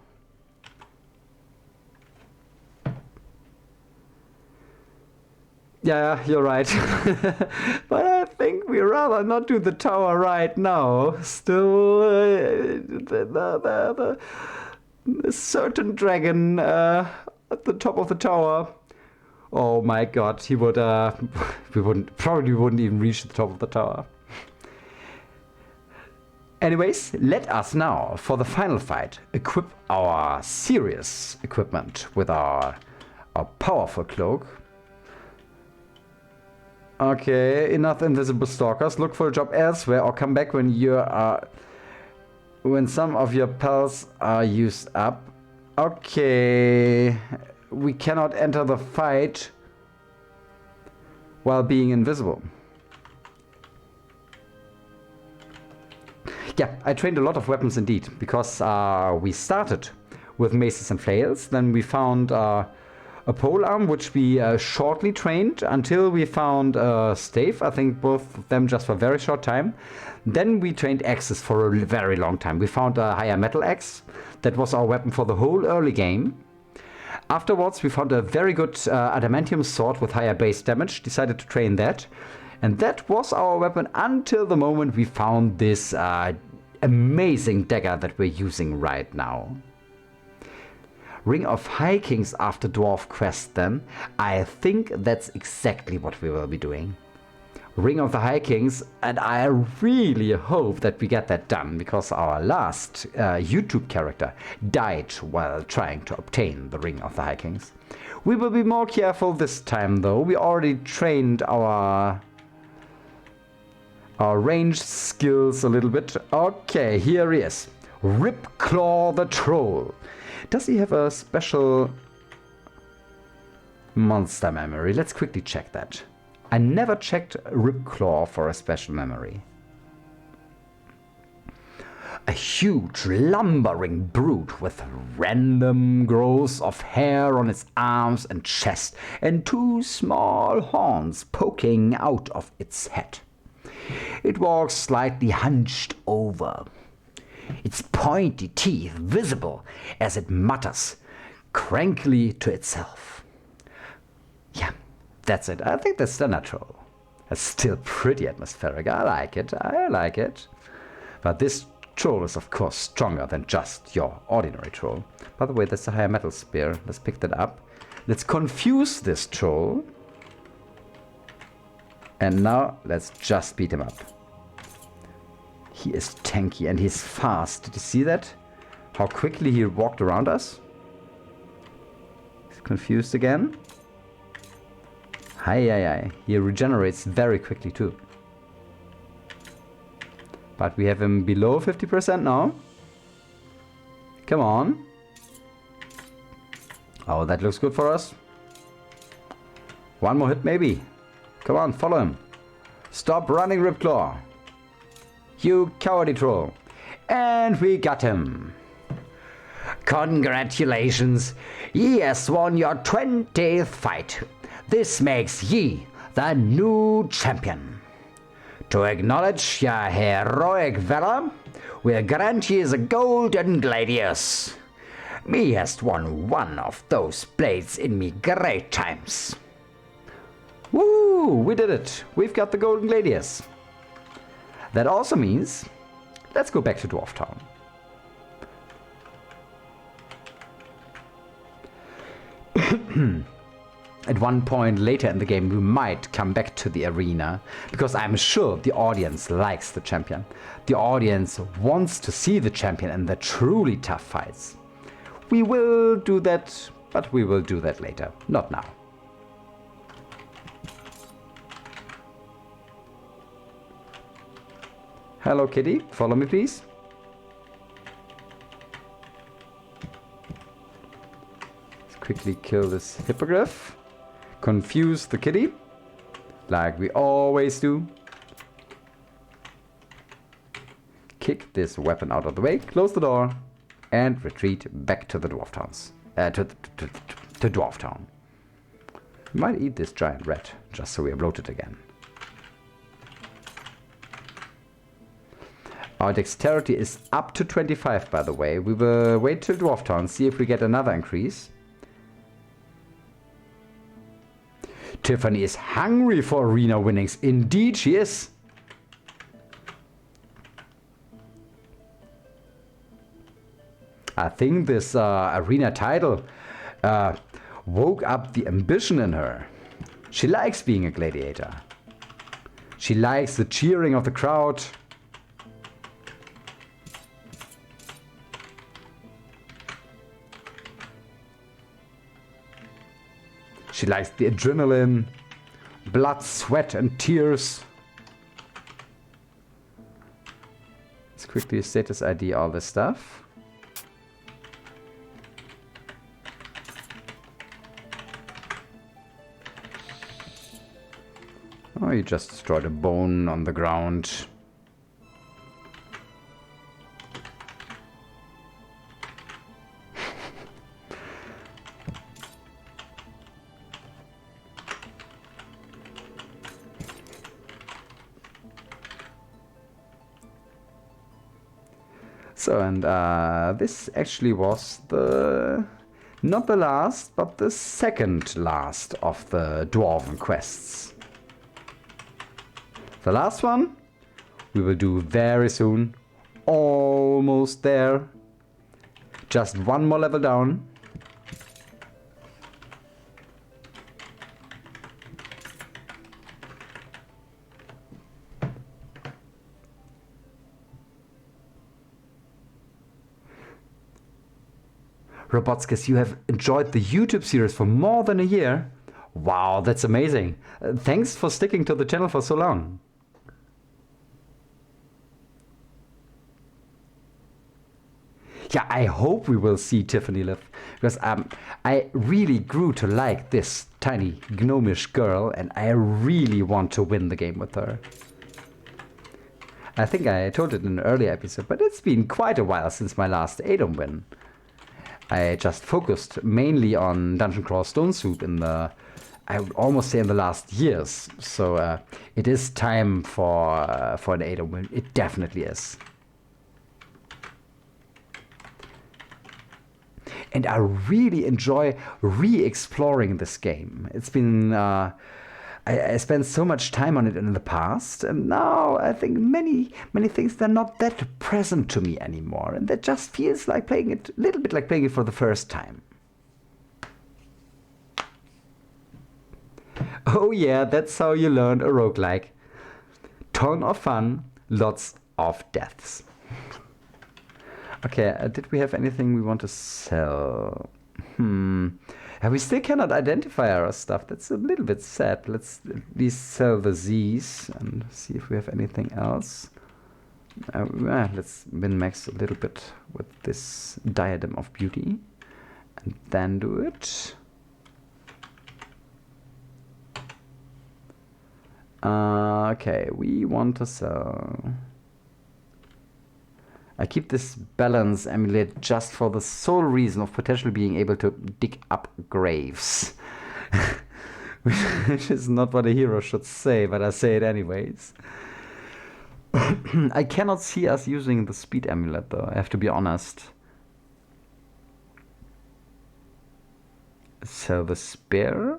Speaker 1: Yeah, you're right. But I think we rather not do the tower right now. Still, the certain dragon at the top of the tower. Oh my God, he would. We probably wouldn't even reach the top of the tower. Anyways, let us now, for the final fight, equip our serious equipment with our powerful cloak. Okay, enough invisible stalkers. Look for a job elsewhere or come back when when some of your pals are used up. Okay, we cannot enter the fight while being invisible. Yeah, I trained a lot of weapons indeed, because we started with maces and flails, then we found a polearm, which we shortly trained until we found a stave. I think both of them just for a very short time. Then we trained axes for a very long time. We found a higher metal axe. That was our weapon for the whole early game. Afterwards, we found a very good adamantium sword with higher base damage. Decided to train that. And that was our weapon until the moment we found this amazing dagger that we're using right now. Ring of High Kings after Dwarf Quest then. I think that's exactly what we will be doing. Ring of the High Kings, and I really hope that we get that done, because our last YouTube character died while trying to obtain the Ring of the High Kings. We will be more careful this time though. We already trained our ranged skills a little bit. Okay, here he is. Ripclaw the Troll. Does he have a special monster memory? Let's quickly check that. I never checked Ripclaw for a special memory. A huge lumbering brute with random growths of hair on its arms and chest, and 2 small horns poking out of its head. It walks slightly hunched over, its pointy teeth visible as it mutters crankily to itself. Yeah, that's it. I think that's the natural. It's still pretty atmospheric. I like it. I like it. But this troll is of course stronger than just your ordinary troll. By the way, that's a higher metal spear. Let's pick that up. Let's confuse this troll. And now let's just beat him up. He is tanky and he's fast. Did you see that? How quickly he walked around us? He's confused again. Hi. He regenerates very quickly too. But we have him below 50% now. Come on. Oh, that looks good for us. One more hit maybe. Come on, follow him. Stop running, Ripclaw. You cowardly troll. And we got him. Congratulations. Ye has won your 20th fight. This makes ye the new champion. To acknowledge your heroic valor, we'll grant ye the golden gladius. Me hast won one of those blades in me great times. Woo! We did it. We've got the golden gladius. That also means, let's go back to Dwarf Town. At one point later in the game, we might come back to the arena, because I'm sure the audience likes the champion. The audience wants to see the champion in the truly tough fights. We will do that, but we will do that later, not now. Hello kitty, follow me please. Let's quickly kill this hippogriff. Confuse the kitty, like we always do. Kick this weapon out of the way, close the door, and retreat back to the Dwarf Towns. To Dwarf Town. We might eat this giant rat, just so we are bloated again. Our dexterity is up to 25, by the way. We will wait till Dwarf Town, see if we get another increase. Tiffany is hungry for arena winnings. Indeed she is. I think this arena title woke up the ambition in her. She likes being a gladiator. She likes the cheering of the crowd. She likes the adrenaline, blood, sweat, and tears. Let's quickly status ID all this stuff. Oh, you just destroyed a bone on the ground.
Speaker 2: So, and this actually was not the last, but the second last of the Dwarven quests. The last one we will do very soon. Almost there. Just one more level down. Robotskis, you have enjoyed the YouTube series for more than a year? Wow, that's amazing. Thanks for sticking to the channel for so long. Yeah, I hope we will see Tiffany live, because I really grew to like this tiny gnomish girl, and I really want to win the game with her. I think I told it in an earlier episode, but it's been quite a while since my last ADOM win. I just focused mainly on Dungeon Crawl Stone Soup I would almost say in the last years. So it is time for an ADOM win. It definitely is. And I really enjoy re-exploring this game. It's been I spent so much time on it in the past, and now I think many things are not that present to me anymore, and that just feels like playing it, a little bit like playing it for the first time. Oh yeah, that's how you learn a roguelike. Ton of fun, lots of deaths. Okay, did we have anything we want to sell? We still cannot identify our stuff. That's a little bit sad. Let's at least sell the Z's and see if we have anything else. Let's min-max a little bit with this Diadem of Beauty. And then do it. Okay, we want to sell... I keep this balance amulet just for the sole reason of potentially being able to dig up graves. Which is not what a hero should say, but I say it anyways. I cannot see us using the speed amulet though, I have to be honest. So the spear.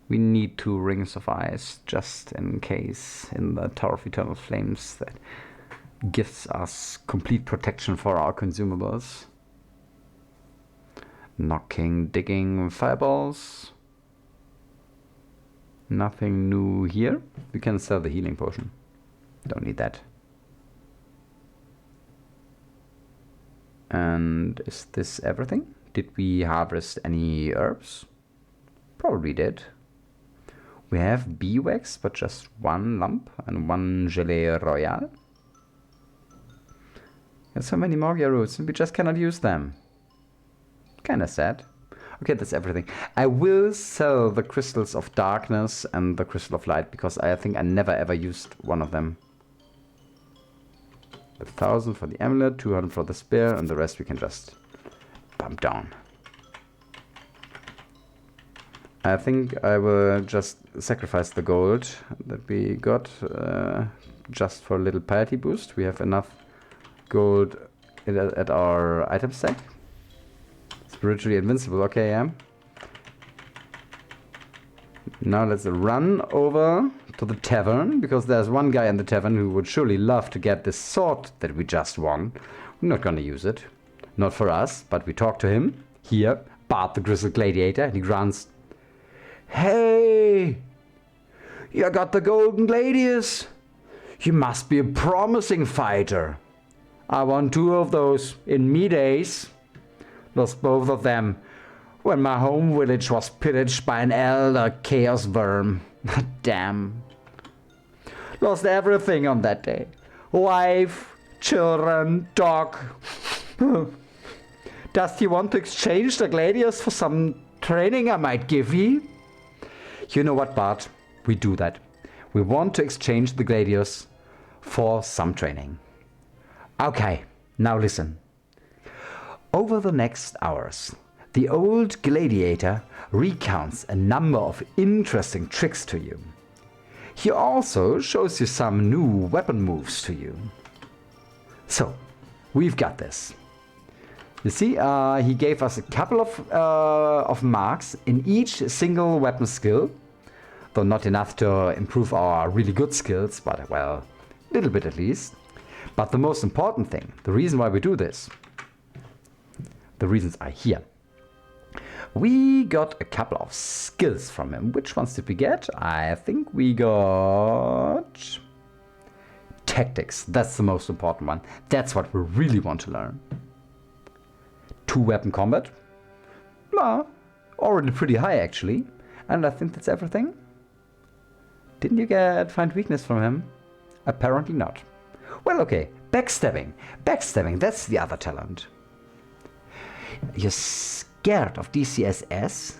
Speaker 2: We need 2 rings of ice, just in case, in the Tower of Eternal Flames, that gives us complete protection for our consumables. Knocking, digging, fireballs. Nothing new here. We can sell the healing potion. Don't need that. And is this everything? Did we harvest any herbs? Probably did. We have beeswax, but just 1 lump and 1 gelée royale. There's so many Morgia roots and we just cannot use them. Kinda sad. Okay, that's everything. I will sell the Crystals of Darkness and the Crystal of Light, because I think I never ever used one of them. 1,000 for the amulet, 200 for the spear, and the rest we can just bump down. I think I will just sacrifice the gold that we got just for a little piety boost. We have enough gold at our item stack. Spiritually invincible, okay, yeah. Now let's run over to the tavern, because there's one guy in the tavern who would surely love to get this sword that we just won. We're not gonna use it. Not for us, but we talk to him. Here, Bart the Grizzle Gladiator, and he grunts, "Hey, you got the golden gladius? You must be a promising fighter. I won 2 of those in me days. Lost both of them when my home village was pillaged by an elder chaos worm. Damn. Lost everything on that day. Wife, children, dog. Does he want to exchange the gladius for some training I might give ye?" You know what, Bart? We do that. We want to exchange the gladius for some training. Okay, now listen. Over the next hours, the old gladiator recounts a number of interesting tricks to you.
Speaker 1: He also shows you some new weapon moves to you. So, we've got this. You see, he gave us a couple of marks in each single weapon skill. Though not enough to improve our really good skills, but well, a little bit at least. But the most important thing, the reason why we do this, the reasons are here. We got a couple of skills from him. Which ones did we get? I think we got tactics. That's the most important one. That's what we really want to learn. 2-weapon combat. Already pretty high actually. And I think that's everything. Didn't you find weakness from him? Apparently not. Well, okay. Backstabbing. Backstabbing, that's the other talent. You're scared of DCSS?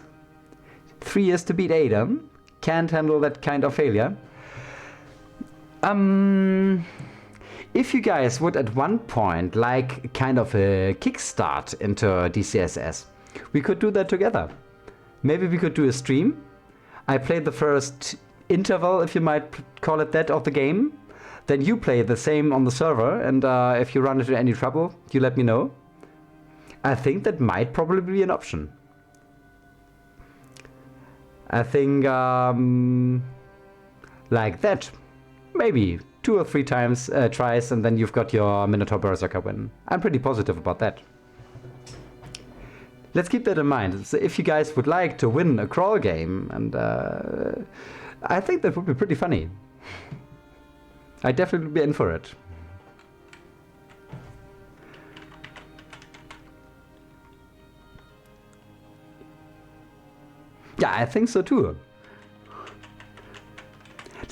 Speaker 1: 3 years to beat ADOM? Can't handle that kind of failure? If you guys would at one point like kind of a kickstart into DCSS, we could do that together. Maybe we could do a stream. I played the first interval, if you might call it that, of the game. Then you play the same on the server, and if you run into any trouble, you let me know. I think that might probably be an option. I think like that, maybe 2 or 3 times tries, and then you've got your Minotaur Berserker win. I'm pretty positive about that. Let's keep that in mind. So if you guys would like to win a crawl game, and I think that would be pretty funny. I'd definitely be in for it. Yeah, I think so too.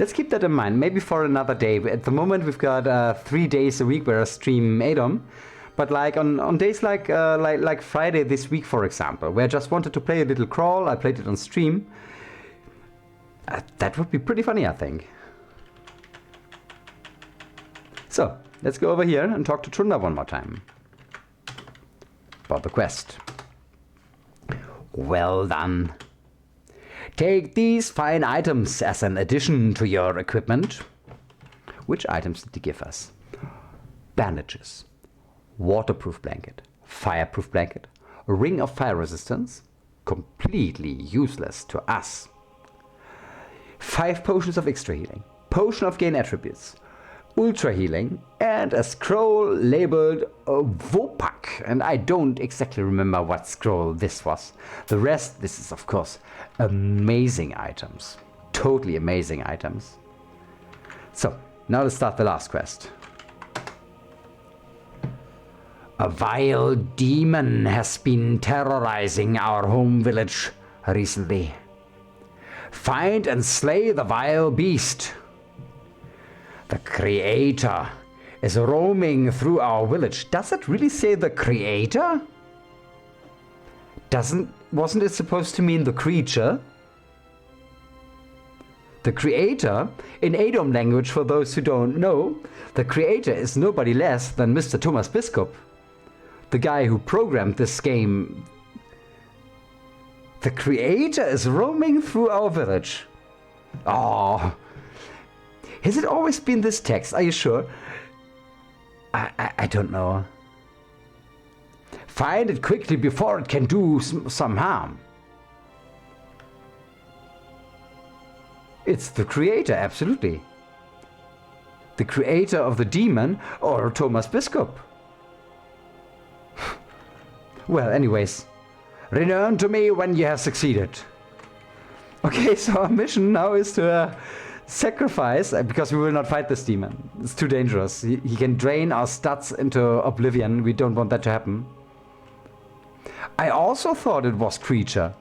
Speaker 1: Let's keep that in mind, maybe for another day. At the moment we've got 3 days a week where I stream ADOM. But like on days like Friday this week, for example, where I just wanted to play a little crawl, I played it on stream. That would be pretty funny, I think. So, let's go over here and talk to Trunda one more time. About the quest. Well done. Take these fine items as an addition to your equipment. Which items did he give us? Bandages. Waterproof blanket. Fireproof blanket. A ring of fire resistance. Completely useless to us. 5 potions of extra healing. Potion of gain attributes. Ultra healing, and a scroll labeled Vopak, and I don't exactly remember what scroll this was. The rest, this is of course amazing items, totally amazing items. So, now let's start the last quest. A vile demon has been terrorizing our home village recently. Find and slay the vile beast. The Creator is roaming through our village. Does it really say the Creator? Wasn't it supposed to mean the creature? The Creator, in ADOM language, for those who don't know, the Creator is nobody less than Mr. Thomas Biskup, the guy who programmed this game. The Creator is roaming through our village. Oh. Has it always been this text? Are you sure? I don't know. Find it quickly before it can do some harm. It's the Creator, absolutely. The Creator of the demon, or Thomas Biskup. Well, anyways, return to me when you have succeeded. Okay, so our mission now is to sacrifice, because we will not fight this demon. It's too dangerous. He can drain our stats into oblivion. We don't want that to happen. I also thought it was creature.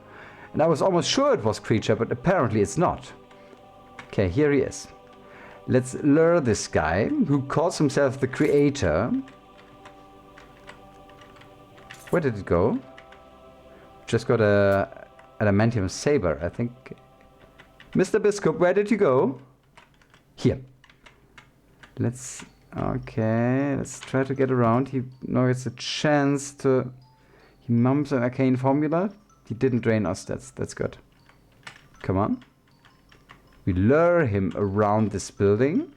Speaker 1: And I was almost sure it was creature, but apparently it's not. Okay, here he is. Let's lure this guy, who calls himself the Creator. Where did it go? Just got a adamantium saber, I think. Mr. Biskup, where did you go? Here. Let's try to get around. He now gets a chance to... He mumbles an arcane formula. He didn't drain us, that's good. Come on.
Speaker 2: We lure him around this building.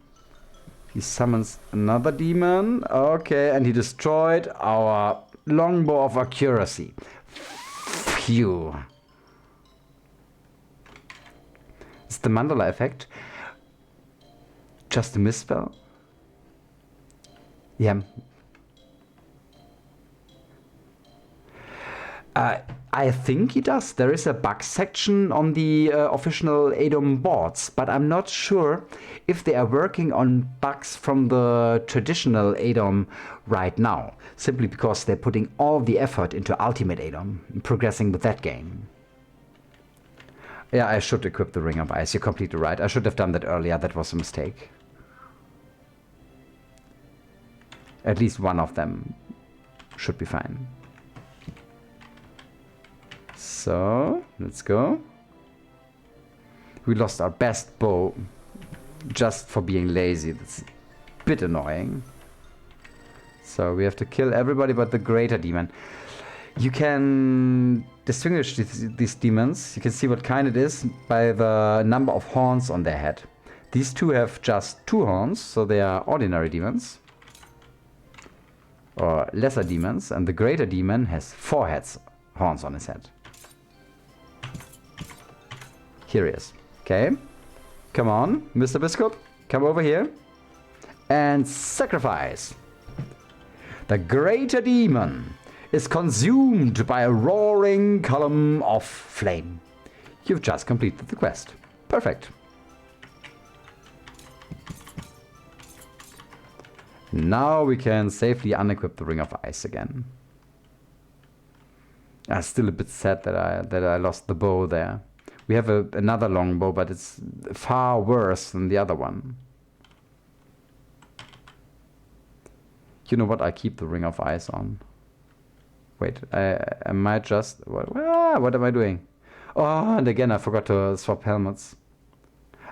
Speaker 2: He summons another demon. Okay, and he destroyed our longbow of accuracy. Phew. It's the mandala effect. Just a misspell. Yeah. I think he does. There is a bug section on the official ADOM boards, but I'm not sure if they are working on bugs from the traditional ADOM right now, simply because they're putting all the effort into Ultimate ADOM, progressing with that game. Yeah, I should equip the Ring of Ice. You're completely right. I should have done that earlier. That was a mistake. At least one of them should be fine. So, let's go. We lost our best bow just for being lazy. That's a bit annoying. So we have to kill everybody but the greater demon. You can distinguish these demons. You can see what kind it is by the number of horns on their head. These two have just 2 horns, so they are ordinary demons. Or lesser demons. And the greater demon has 4 horns on his head. Here he is. Okay. Come on, Mr. Biscuit. Come over here. And sacrifice. The greater demon is consumed by a roaring column of flame. You've just completed the quest. Perfect. Now we can safely unequip the Ring of Ice again. I'm still a bit sad that I lost the bow there. We have another longbow, but it's far worse than the other one. You know what? I keep the Ring of Ice on. Wait, I might just... What am I doing? Oh, and again, I forgot to swap helmets.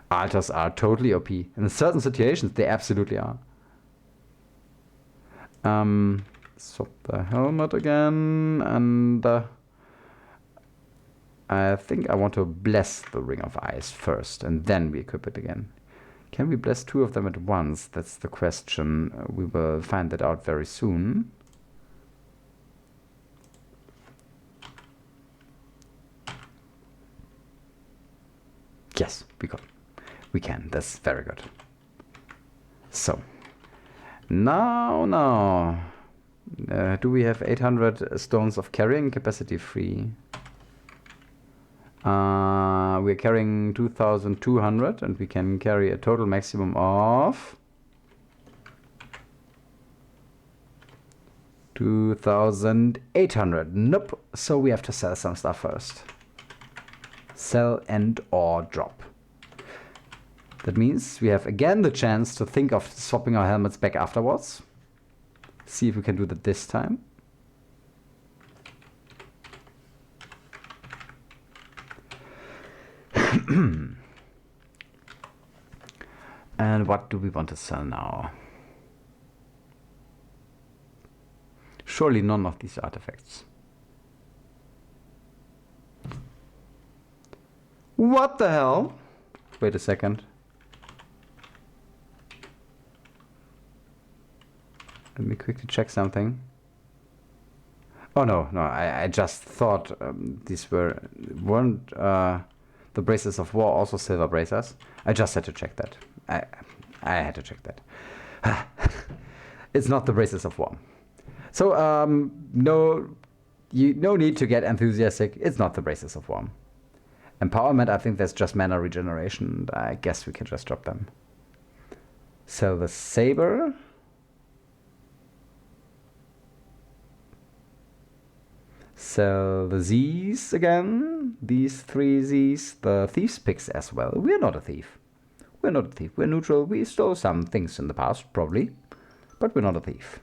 Speaker 2: Altars are totally OP. In certain situations, they absolutely are. Swap the helmet again, and... I think I want to bless the Ring of Ice first, and then we equip it again. Can we bless 2 of them at once? That's the question. We will find that out very soon. Yes, we can. That's very good. So, now. Do we have 800 stones of carrying capacity free? We're carrying 2,200 and we can carry a total maximum of 2,800. Nope. So we have to sell some stuff first. Sell and or drop. That means we have again the chance to think of swapping our helmets back afterwards. See if we can do that this time. And what do we want to sell now? Surely none of these artifacts. What the hell? Wait a second. Let me quickly check something. Oh no, I just thought these weren't the braces of war also silver braces. I just had to check that. I had to check that. It's not the braces of war. So no need to get enthusiastic. It's not the braces of war. Empowerment, I think that's just mana regeneration. I guess we can just drop them. Sell the saber. Sell the Z's again. These 3 Z's. The thief's picks as well. We're not a thief. We're not a thief. We're neutral. We stole some things in the past, probably. But we're not a thief.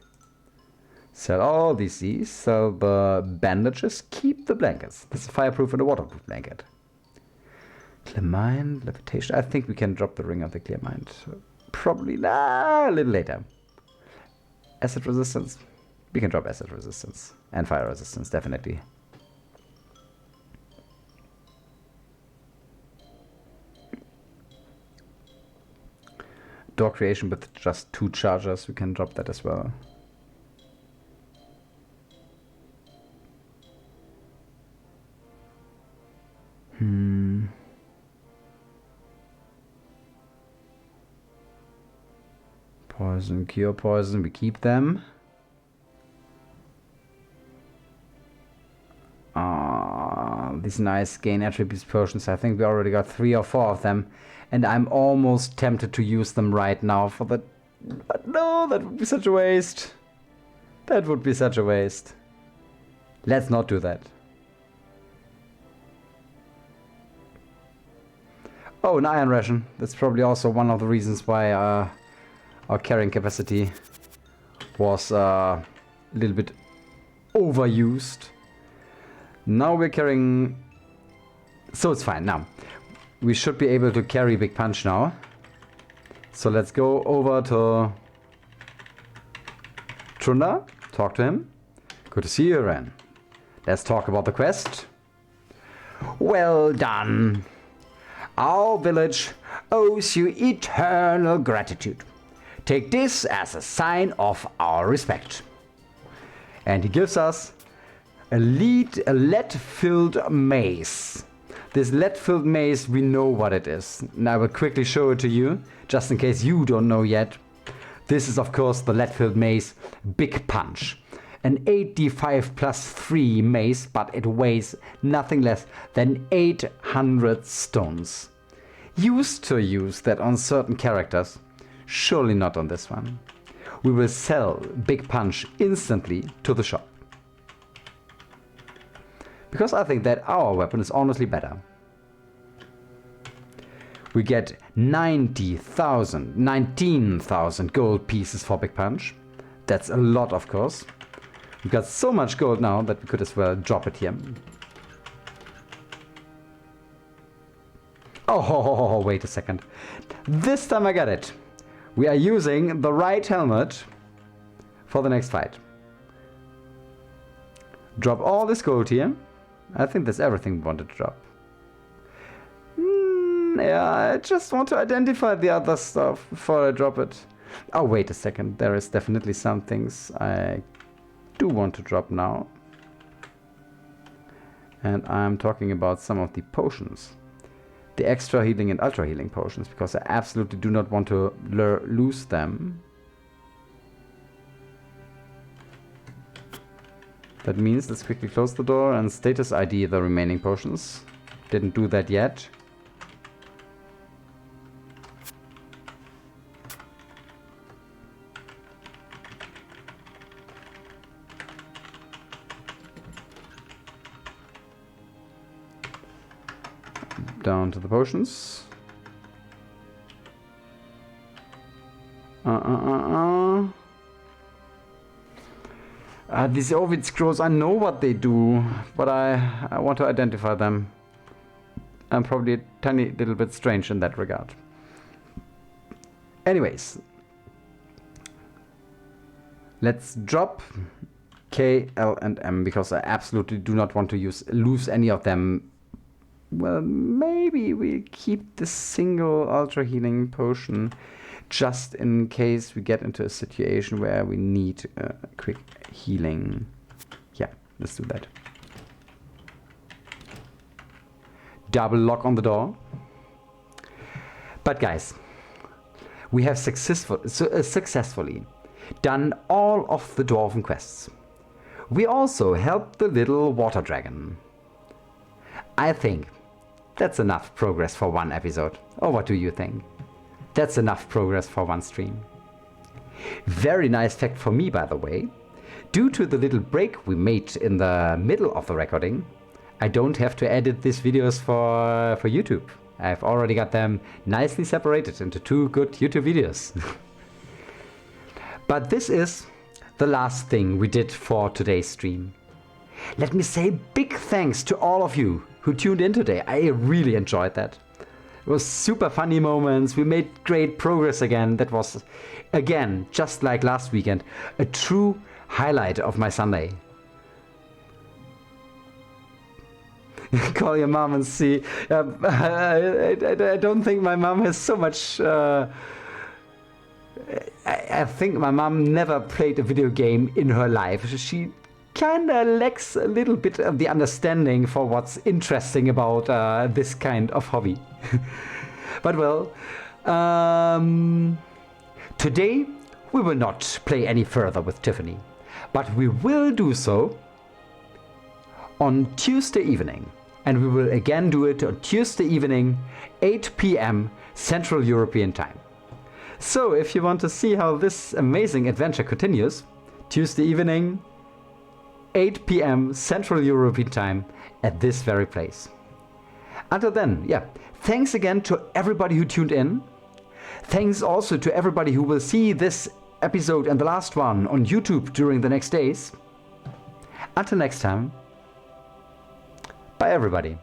Speaker 2: Sell all these Z's. Sell the bandages. Keep the blankets. That's a fireproof and a waterproof blanket. Clear mind, levitation. I think we can drop the ring of the clear mind. Probably a little later. Acid resistance. We can drop acid resistance. And fire resistance, definitely. door creation with just 2 chargers. We can drop that as well. Poison, cure poison, we keep them. These nice gain attributes potions. I think we already got 3 or 4 of them. And I'm almost tempted to use them right now for the... But no, that would be such a waste. That would be such a waste. Let's not do that. Oh, an iron ration. That's probably also one of the reasons why our carrying capacity was a little bit overused. Now we're carrying... So it's fine. Now, we should be able to carry Big Punch now. So let's go over to Trunda. Talk to him. Good to see you, Ren. Let's talk about the quest. Well done. Our village owes you eternal gratitude. Take this as a sign of our respect. And he gives us a lead-filled mace. This lead-filled mace, we know what it is. And I will quickly show it to you, just in case you don't know yet. This is, of course, the lead-filled mace Big Punch. An 8d5 plus 3 mace, but it weighs nothing less than 800 stones. Used to use that on certain characters, surely not on this one. We will sell Big Punch instantly to the shop. Because I think that our weapon is honestly better. We get 19,000 gold pieces for Big Punch. That's a lot, of course. We've got so much gold now that we could as well drop it here. Oh, wait a second. This time I got it. We are using the right helmet for the next fight. Drop all this gold here. I think that's everything we wanted to drop. Yeah, I just want to identify the other stuff before I drop it. Oh, wait a second. There is definitely some things I do want to drop now. And I'm talking about some of the potions. The extra healing and ultra healing potions, because I absolutely do not want to lose them. That means let's quickly close the door and status ID the remaining potions. Didn't do that yet. Down to the potions. These Ovid scrolls, I know what they do, but I want to identify them. I'm probably a tiny little bit strange in that regard. Anyways, let's drop K, L, and M because I absolutely do not want to lose any of them. Well, maybe we keep the single ultra healing potion just in case we get into a situation where we need quick healing. Yeah, let's do that. Double lock on the door. But guys, we have successfully done all of the dwarven quests. We also helped the little water dragon. I think that's enough progress for one episode. Or what do you think? That's enough progress for one stream. Very nice fact for me, by the way. Due to the little break we made in the middle of the recording, I don't have to edit these videos for YouTube. I've already got them nicely separated into 2 good YouTube videos. But this is the last thing we did for today's stream. Let me say big thanks to all of you who tuned in today. I really enjoyed that. It was super funny moments. We made great progress again. That was, again, just like last weekend, a true highlight of my Sunday. Call your mom and see. I don't think my mom has so much
Speaker 1: I think my mom never played a video game in her life. She kinda lacks a little bit of the understanding for what's interesting about this kind of hobby. But well, today we will not play any further with Tiffany, but we will do so on Tuesday evening. And we will again do it on Tuesday evening, 8 p.m. Central European Time. So if you want to see how this amazing adventure continues, Tuesday evening, 8 p.m. Central European Time at this very place. Until then, yeah, thanks again to everybody who tuned in. Thanks also to everybody who will see this episode and the last one on YouTube during the next days. Until next time, bye everybody.